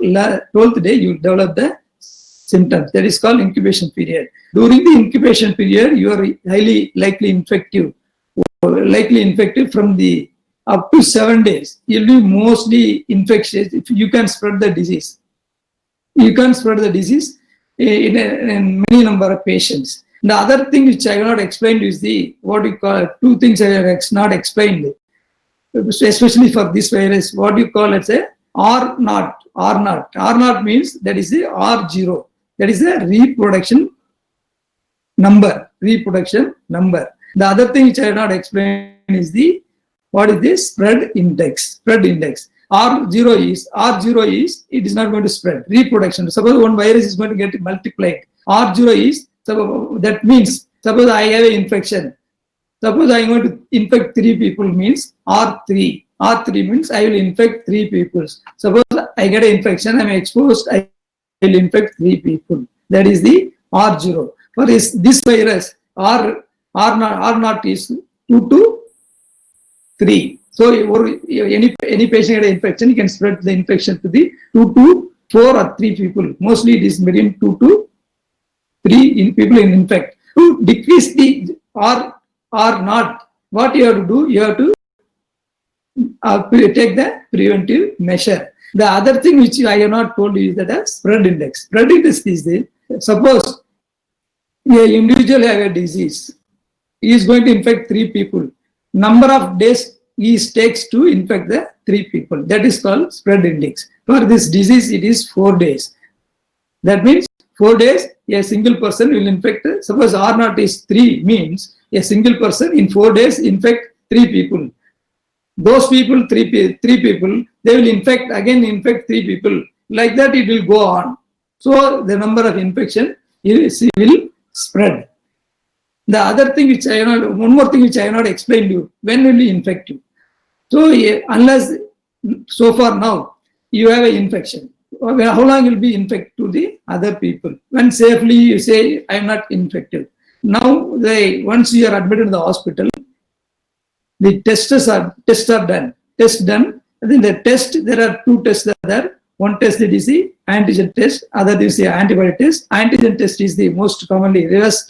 G: 12th day, you develop the symptoms. That is called incubation period. During the incubation period, you are highly likely infective from the up to 7 days. You'll be mostly infectious if you can spread the disease. You can spread the disease in many number of patients. The other thing which I have not explained is two things I have not explained, especially for this virus. What you call as a R0. R0 means that is the R0. That is the reproduction number. The other thing which I have not explained is what is this spread index. R0 is it is not going to spread. Reproduction. Suppose one virus is going to get multiplied. R0 is, that means, suppose I have an infection. Suppose I am going to infect 3 people means R3. R3 means I will infect 3 people. Suppose I get an infection, I am exposed, I will infect 3 people. That is the R0. For this virus, R0 is 2 to 3. So any patient get an infection, you can spread the infection to the 2 to 4 or 3 people. Mostly it is between 2 to 3 people in infect. To decrease the R0, what you have to do, you have to take the preventive measure. The other thing which I have not told you is that a spread index. Spread index is this. Suppose an individual have a disease. He is going to infect 3 people. Number of days he takes to infect the 3 people. That is called spread index. For this disease, it is 4 days. That means 4 days, a single person will infect. Suppose R0 is 3 means a single person in 4 days infect 3 people. Those people, 3 people, they will infect 3 people. Like that, it will go on. So the number of infection will spread. The other thing which one more thing which I have not explained to you, when will you infect you? So unless, so far now, you have an infection, how long will be infected to the other people? When safely you say, I am not infected. Now, once you are admitted in the hospital, the tests are done. And then the test, there are 2 tests that are there. One test that is the antigen test, other is the antibody test. Antigen test is the most commonly reverse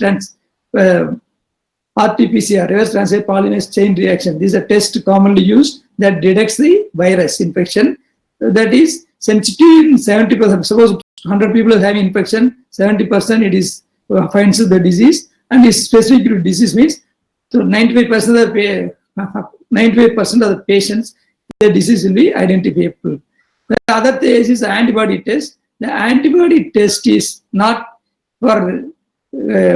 G: RT-PCR, reverse transient polymerase chain reaction. This is a test commonly used that detects the virus infection. That is sensitive in 70%. Suppose 100 people are having infection, 70% it is finds the disease and is specific to disease means, so 95% of the 95% of the patients, the disease will be identifiable. The other test is antibody test. The antibody test is not for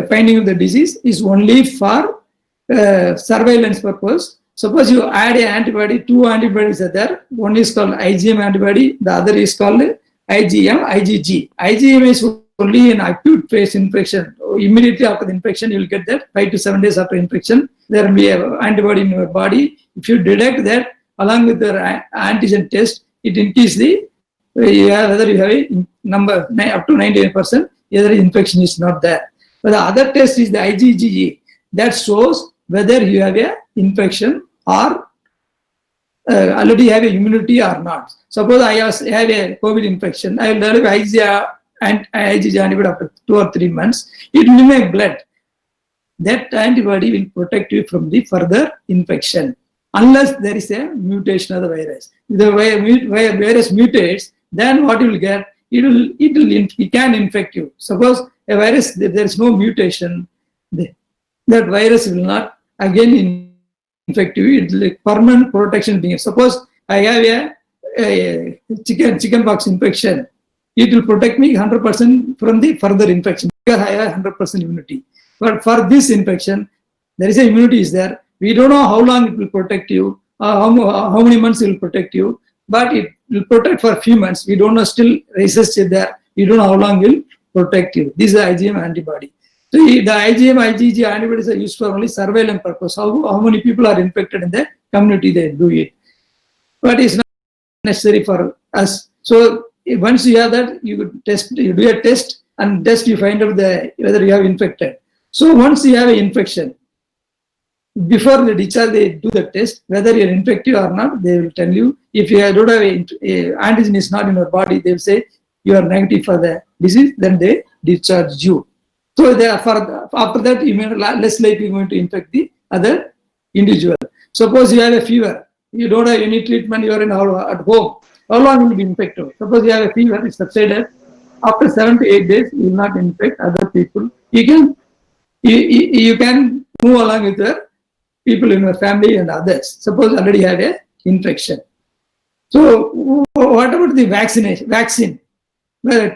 G: finding the disease, is only for surveillance purpose. Suppose you add an antibody, two antibodies are there. One is called IgM antibody, the other is called IgM, IgG. IgM is only an acute phase infection. Immediately after the infection, you will get that. 5 to 7 days after infection, there will be an antibody in your body. If you detect that along with the antigen test, it increases the whether you have a number up to 98%, whether infection is not there. But the other test is the IgG that shows whether you have a infection or already have a immunity or not. Suppose I have a COVID infection, I will develop IgG antibody after 2 or 3 months. It will make blood. That antibody will protect you from the further infection, unless there is a mutation of the virus. If the virus mutates, then what you will get? It can infect you. Suppose a virus, there is no mutation, that virus will not again infect you. It will permanent protection being. Suppose I have a chickenpox infection, it will protect me 100% from the further infection because I have 100% immunity. But for this infection, there is a immunity is there. We don't know how long it will protect you, how many months it will protect you, but it will protect for a few months. We don't know, still research is there. We don't know how long it will protect you. This is the IgM antibody. So the IgM, IgG antibodies are used for only surveillance purpose. How many people are infected in the community, they do it. But it's not necessary for us. So once you have that, you could test, you do a test and test, you find out whether you have infected. So once you have an infection, before the discharge, they do the test, whether you're infected or not, they will tell you. If you don't have antigen is not in your body, they will say you are negative for the disease, then they discharge you. So after that, you may less likely going to infect the other individual. Suppose you have a fever, you don't have any treatment, you are at home. How long will you be infected? Suppose you have a fever, it's subsided. After 7 to 8 days, you will not infect other people. You can move along with the people in your family and others. Suppose already have a infection. So what about the vaccine?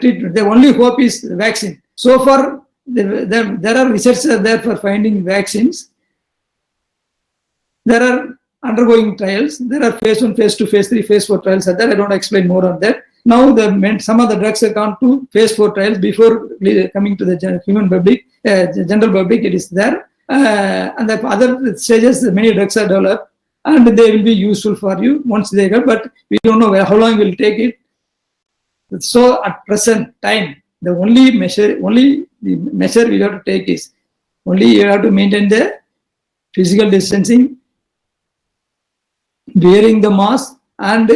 G: Treatment. The only hope is the vaccine. So far, there are researchers there for finding vaccines. There are undergoing trials. There are phase 1, phase 2, phase 3, phase 4 trials are there. I don't explain more on that. Now some of the drugs have gone to phase 4 trials before coming to the human public, general public. It is there. And the other stages, many drugs are developed and they will be useful for you once they go, but we don't know how long it will take it. So at present time, the only measure we have to take is only you have to maintain the physical distancing, wearing the mask, and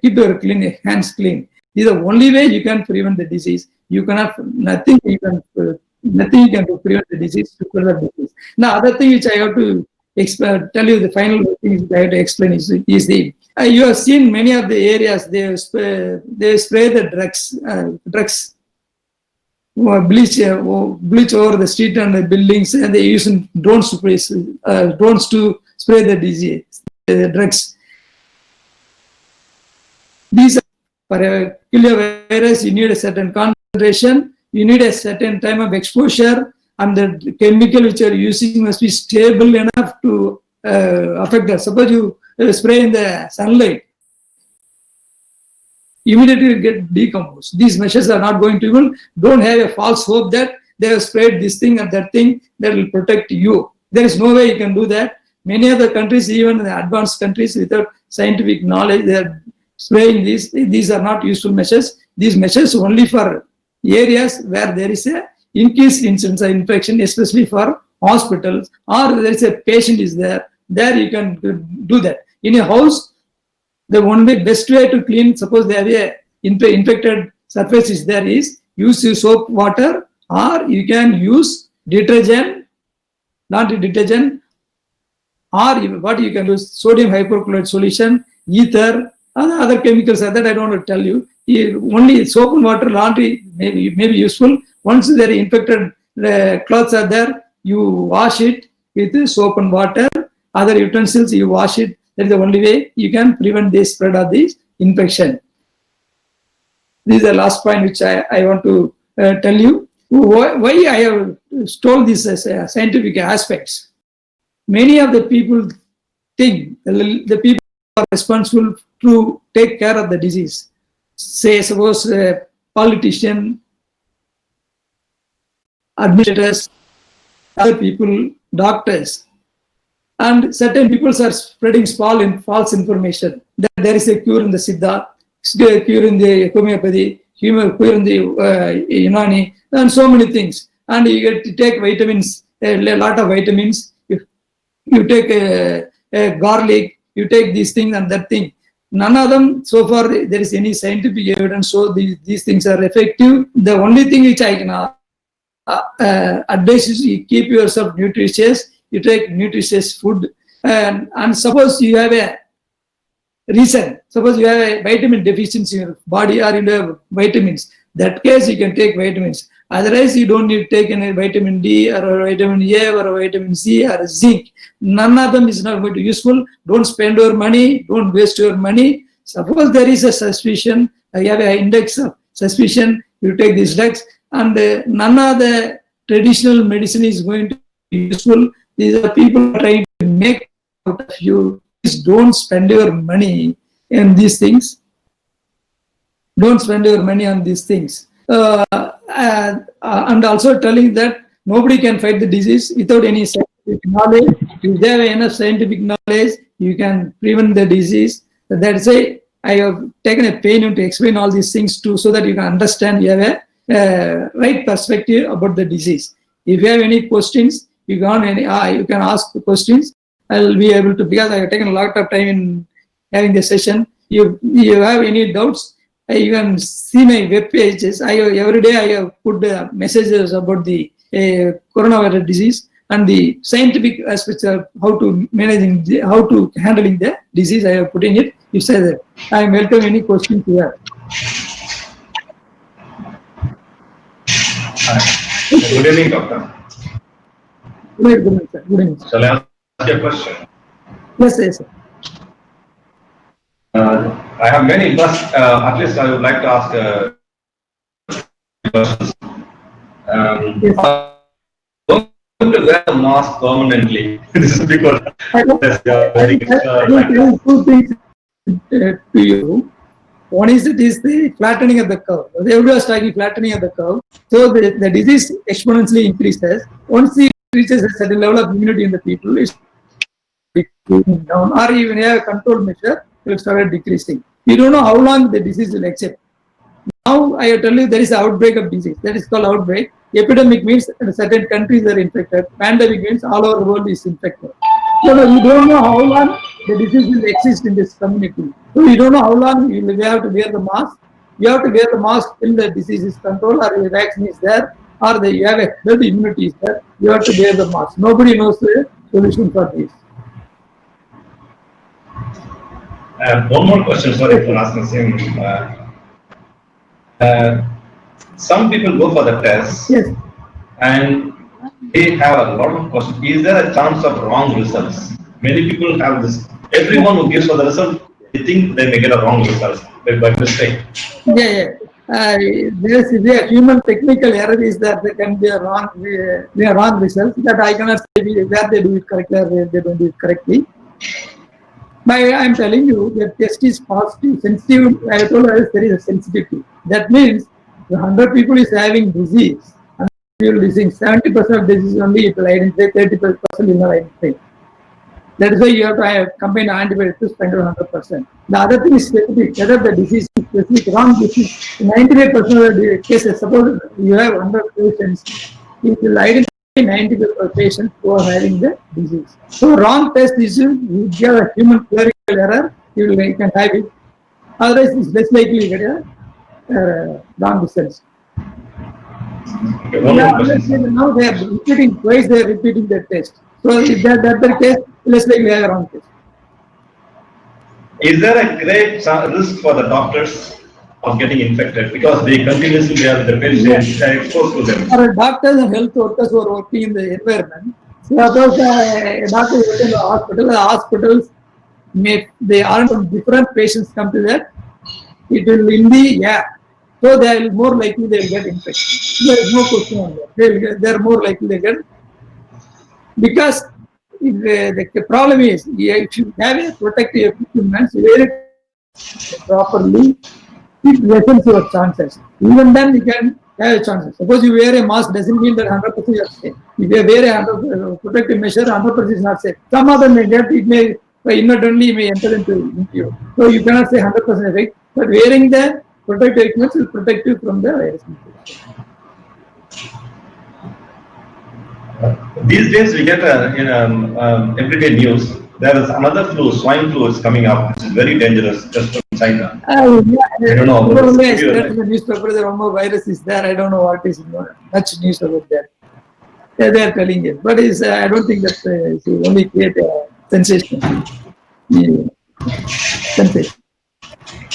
G: keep your hands clean. This is the only way you can prevent the disease. You cannot, nothing you can do to prevent the disease, to prevent the disease. Now, other thing which I have to tell you, the final thing I have to explain is the you have seen many of the areas they spray the drugs, bleach over the street and the buildings, and they use drones to spray the disease, drugs. These are, for a killer virus, you need a certain concentration, you need a certain time of exposure, and the chemical which you are using must be stable enough to affect that. Suppose you spray in the sunlight, immediately you get decomposed. These measures are not going to even, don't have a false hope that they have sprayed this thing or that thing that will protect you. There is no way you can do that. Many other countries, even the advanced countries without scientific knowledge, they are spraying these. These are not useful measures. These measures only for areas where there is a increased incidence of infection, especially for hospitals, or there is a patient is there. There you can do that. In a house, the best way to clean, suppose there is a infected surface is there, is use soap water, or you can use detergent, laundry detergent, or what you can do, sodium hypochlorite solution, ether, other chemicals are that I don't want to tell you. Only soap and water, laundry may be useful. Once there is infected the clothes are there, you wash it with soap and water. Other utensils, you wash it. That is the only way you can prevent the spread of this infection. This is the last point which I want to tell you. Why I have told this as scientific aspects. Many of the people think the people are responsible to take care of the disease. Say, suppose a politician, administrators, other people, doctors, and certain people are spreading false information that there is a cure in the Siddha, cure in the homeopathy, cure in the Unani, and so many things. And you get to take vitamins, a lot of vitamins. You take a garlic, you take these things and that thing. None of them, so far, there is any scientific evidence so these things are effective. The only thing which I can advice is you keep yourself nutritious, you take nutritious food, and suppose you have a reason, suppose you have a vitamin deficiency in your body or you have vitamins, that case you can take vitamins. Otherwise, you don't need to take any vitamin D or a vitamin A or a vitamin C or a zinc. None of them is not going to be useful. Don't spend your money. Don't waste your money. Suppose there is a suspicion, you have an index of suspicion, you take these drugs, and none of the traditional medicine is going to be useful. These are people trying to make out of you. Please don't spend your money in these things. Don't spend your money on these things. And also telling that nobody can fight the disease without any scientific knowledge. If they have enough scientific knowledge, you can prevent the disease. That's why I have taken a pain to explain all these things too, so that you can understand, you have a right perspective about the disease. If you have any questions, you can ask the questions. I will be able to, because I have taken a lot of time in having the session. You have any doubts, you can see my web pages. Every day I have put messages about the coronavirus disease and the scientific aspects of how to handling the disease. I have put in it. You say that I am welcome any questions here.
B: Good evening, doctor.
G: Good evening, sir. Good evening.
B: Shall I ask you a question?
G: Yes, sir.
B: I have many, but at least I would like to ask questions.
G: Yes.
B: Going to wear a mask permanently. This is because
G: I will tell two things to you. One is the flattening of the curve. Everybody was talking flattening of the curve. So the disease exponentially increases. Once it reaches a certain level of immunity in the people, it's decreasing down, or even a control measure will start decreasing. You don't know how long the disease will accept. Now I tell you there is an outbreak of disease. That is called outbreak. Epidemic means certain countries are infected. Pandemic means all over the world is infected. So you don't know how long the disease will exist in this community. So you don't know how long you have to wear the mask. You have to wear the mask till the disease is controlled, or the vaccine is there, or you have a herd immunity is there. You have to wear the mask. Nobody knows the solution for this.
B: One more question, sorry for asking same. Some people go for the test,
G: Yes.
B: and they have a lot of questions. Is there a chance of wrong results? Many people have this. Everyone who gives for the result, they think they may get a wrong result by mistake.
G: Yeah. There is a human technical error is that there can be a wrong result that I cannot say where they do it correctly or where they don't do it correctly. But I am telling you that test is positive, sensitive. I told you there is a sensitivity. That means the 100 people is having disease, and people disease 70% of disease only it will identify, 30% will not identify. That is why you have to combine antibiotics to spend 100%. The other thing is specific. Whether the disease is specific, wrong disease, 98% of the cases, suppose you have 100 patients, it will identify 90% of patients who are having the disease. So wrong test is you get a human clerical error, you can have it. Otherwise, it's less likely to get a wrong results.
B: Okay, one more question.
G: Now they are repeating twice. They are repeating the test. So if that's the case, less likely to have a wrong test.
B: Is there a great risk for the doctors of getting infected because they continuously are the patients are exposed to them.
G: For doctors and health workers who are working in the environment, suppose a doctor is working in the hospitals they are from different patients come to that, it will in the air. So they are more likely they will get infection. There is no question on that. They are more likely they get, because if the problem is if you have a protective equipment, wear it properly, it lessens your chances. Even then you can have a chance. Suppose you wear a mask doesn't mean that 100% you are safe. If you wear a protective measure, 100% is not safe. Some of them may get it may inadvertently may enter into you. So you cannot say 100% effect. But wearing the protective equipment will protect you from the virus infection.
B: These days we get everyday news. There is another flu, swine flu is coming up, which is very dangerous, just from China.
G: I
B: don't know.
G: In the newspaper, there are more virus is there. I don't know what is much news about that. They are telling it, but I don't think that it will only create a sensation. Yeah. Sensation.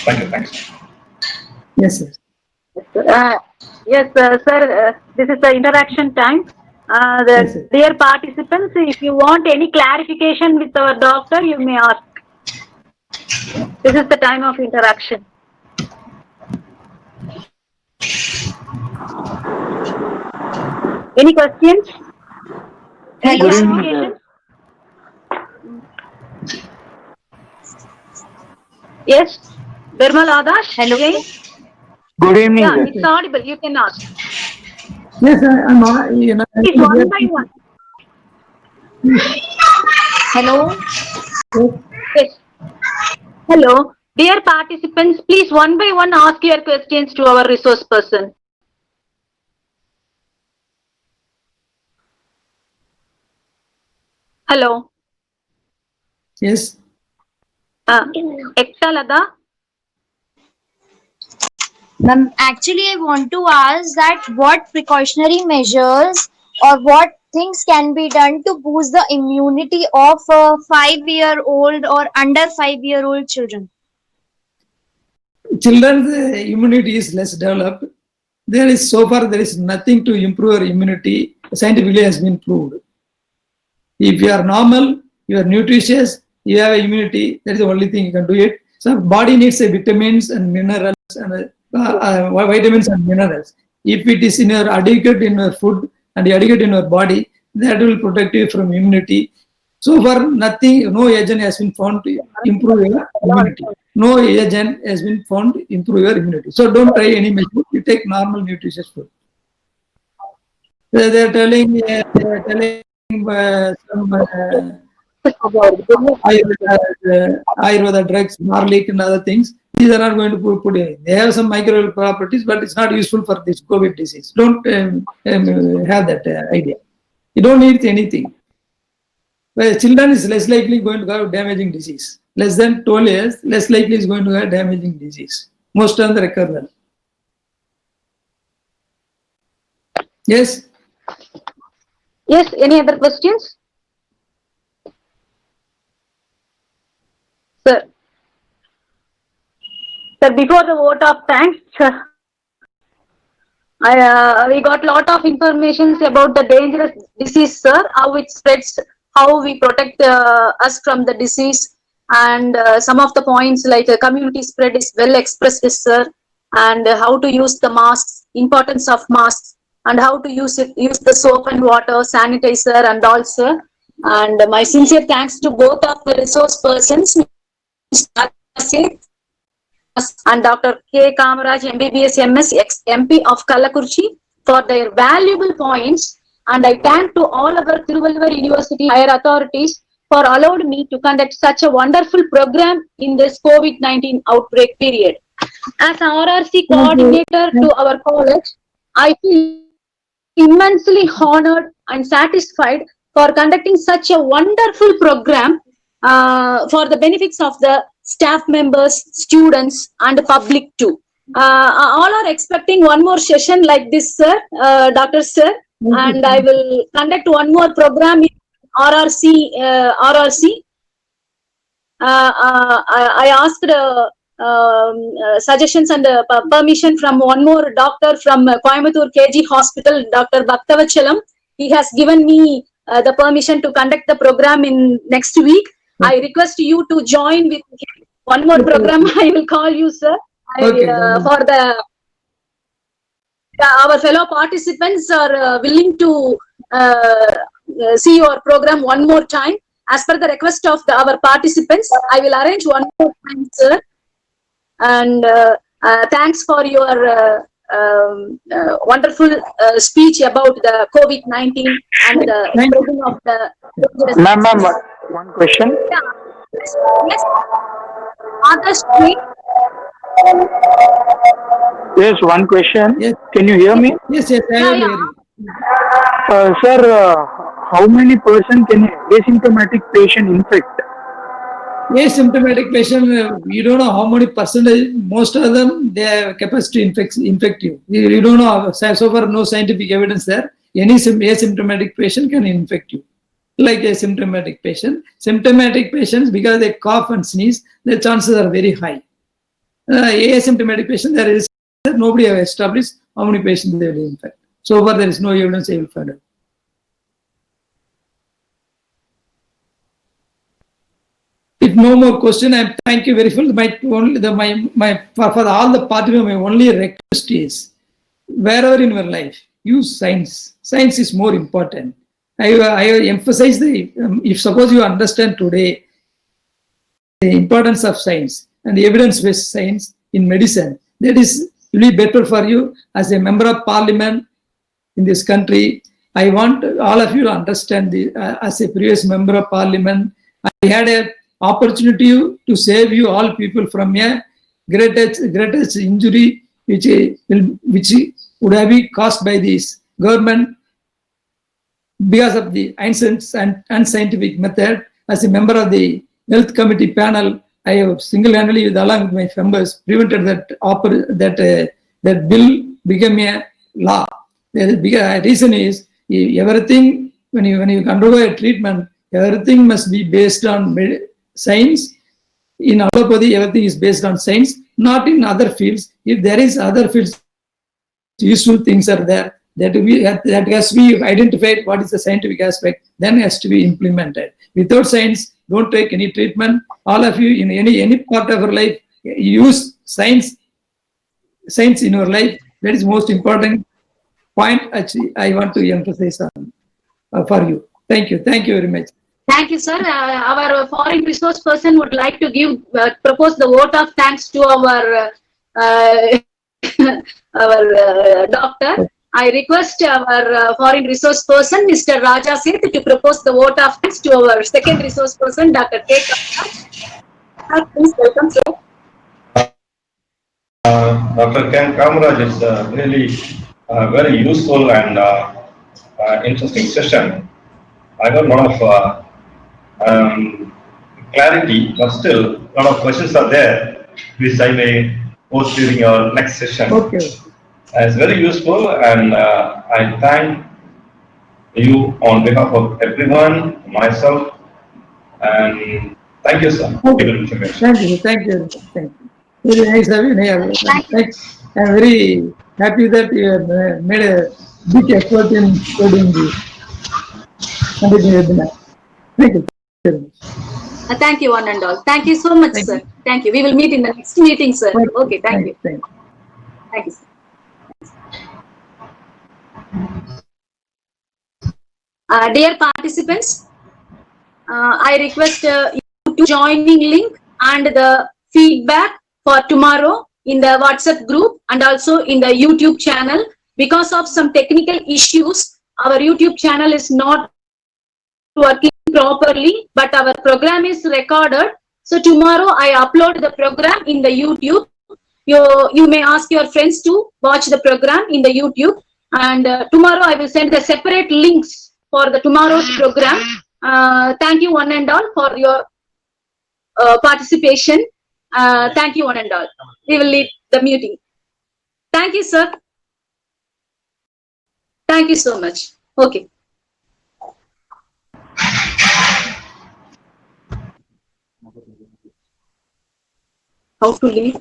B: Thank you. Thanks.
G: Yes, sir.
A: Yes, sir. This is the interaction time.
G: Yes, sir.
A: Dear participants, if you want any clarification with our doctor, you may ask. This is the time of interaction. Any questions? Any
H: Good evening,
A: clarifications? Yes, Birmal Adash.
H: Hello.
A: Again?
H: Good evening,
A: Yeah,
H: sir.
A: it's audible. You can ask.
G: Yes, I'm.
A: Please, one by one.
H: Hello.
A: Yes. Hello. Dear participants, please one by one ask your questions to our resource person. Hello.
G: Yes.
A: Ektalada.
H: Ma'am, actually, I want to ask that what precautionary measures or what things can be done to boost the immunity of 5-year-old or under 5-year-old children?
G: Children's immunity is less developed. There is nothing to improve your immunity. Scientifically has been proved. If you are normal, you are nutritious, you have immunity, that is the only thing you can do it. So body needs vitamins and minerals and vitamins and minerals. If it is adequate in your food and adequate in your body, that will protect you from immunity. So far, no agent has been found to improve your immunity. No agent has been found to improve your immunity. So don't try any method. You take normal nutritious food. They are telling some Ayurveda drugs, garlic and other things. These are not going to put in. They have some microbial properties, but it's not useful for this COVID disease. Don't have that idea. You don't need anything. Well, children is less likely going to have damaging disease. Less than 12 years, less likely is going to have damaging disease. Most of the recurrent. Yes.
A: Yes, any other questions? Sir. Sir, before the vote of thanks, we got lot of information about the dangerous disease, sir, how it spreads, how we protect us from the disease, and some of the points like community spread is well expressed, sir, and how to use the masks, importance of masks, and how to use the soap and water, sanitizer, and also. And my sincere thanks to both of the resource persons, Mr. Asif and Dr. K. Kamaraj, MBBS MS, ex-MP of Kalakurchi, for their valuable points. And I thank to all our Tiruvallur University higher authorities for allowed me to conduct such a wonderful program in this COVID-19 outbreak period. As an RRC coordinator to our college, I feel immensely honored and satisfied for conducting such a wonderful program for the benefits of the staff members, students, and the public too. All are expecting one more session like this, sir, Dr. Sir, and I will conduct one more program in RRC. I asked suggestions and permission from one more doctor from Coimbatore KG Hospital, Dr. Bhaktavachalam. He has given me the permission to conduct the program in next week. I request you to join with one more program. I will call you, sir. For our fellow participants are willing to see your program one more time. As per the request of our participants, I will arrange one more time, sir. And thanks for your wonderful speech about the COVID-19 and the spreading of the.
C: Ma'am, one question.
A: Yeah. Yes. Others,
C: Yes, one question.
G: Yes.
C: Can you hear me?
G: Yes, yes, I
A: Yeah,
G: will
A: yeah.
G: hear you.
C: Sir, how many person can an asymptomatic patient infect?
G: Asymptomatic patient, you don't know how many percentage, most of them, they have capacity to infect you. You don't know, so far no scientific evidence there. Any asymptomatic patient can infect you. Like a symptomatic patient. Symptomatic patients, because they cough and sneeze, the chances are very high. Asymptomatic patient, there is nobody have established how many patients they will infect. So far there is no evidence they will find out. If no more question, I thank you very much. For all the participants, my only request is, wherever in your life, use science. Science is more important. I emphasize if suppose you understand today the importance of science and the evidence-based science in medicine, that is really better for you as a member of parliament in this country. I want all of you to understand as a previous member of parliament, I had an opportunity to save you all people from a greatest injury which would have been caused by this government because of the unscientific method. As a member of the health committee panel, I have single-handedly, along with my members, prevented that bill became a law. The reason is everything, when you undergo a treatment, everything must be based on science. In allopathy, everything is based on science, not in other fields. If there is other fields, useful things are there. That has to be identified what is the scientific aspect, then has to be implemented. Without science, don't take any treatment. All of you in any part of your life, use science in your life. That is most important point actually I want to emphasize on for you. Thank you very much.
A: Thank you, sir. Our foreign resource person would like to propose the vote of thanks to our doctor. I request our foreign resource person, Mr. Raja Seth, to propose the vote of thanks to our second resource person, Dr. K. Kamaraj. Please welcome, sir.
B: Dr. Ken Kamaraj is really very useful and interesting session. I got a lot of clarity, but still a lot of questions are there, which I may post during our next session.
G: Okay.
B: It's very useful, and I thank you on behalf of everyone, myself, and thank you, sir.
G: Okay. Thank you. Very nice of you. I'm very happy that you have made a big effort in studying this. Thank you.
A: Thank you, one and all. Thank you so much, sir. Thank you. We will meet in the next meeting, sir. Okay, thank you. Thank you, sir. Dear participants, I request you to joining link and the feedback for tomorrow in the WhatsApp group and also in the YouTube channel. Because of some technical issues, our YouTube channel is not working properly, but our program is recorded. So tomorrow I upload the program in the YouTube. You may ask your friends to watch the program in the YouTube, and tomorrow I will send the separate links for the tomorrow's program. Thank you one and all for your participation. Thank you one and all. We will leave the meeting. Thank you, sir. Thank you so much. Okay.
E: how to lead.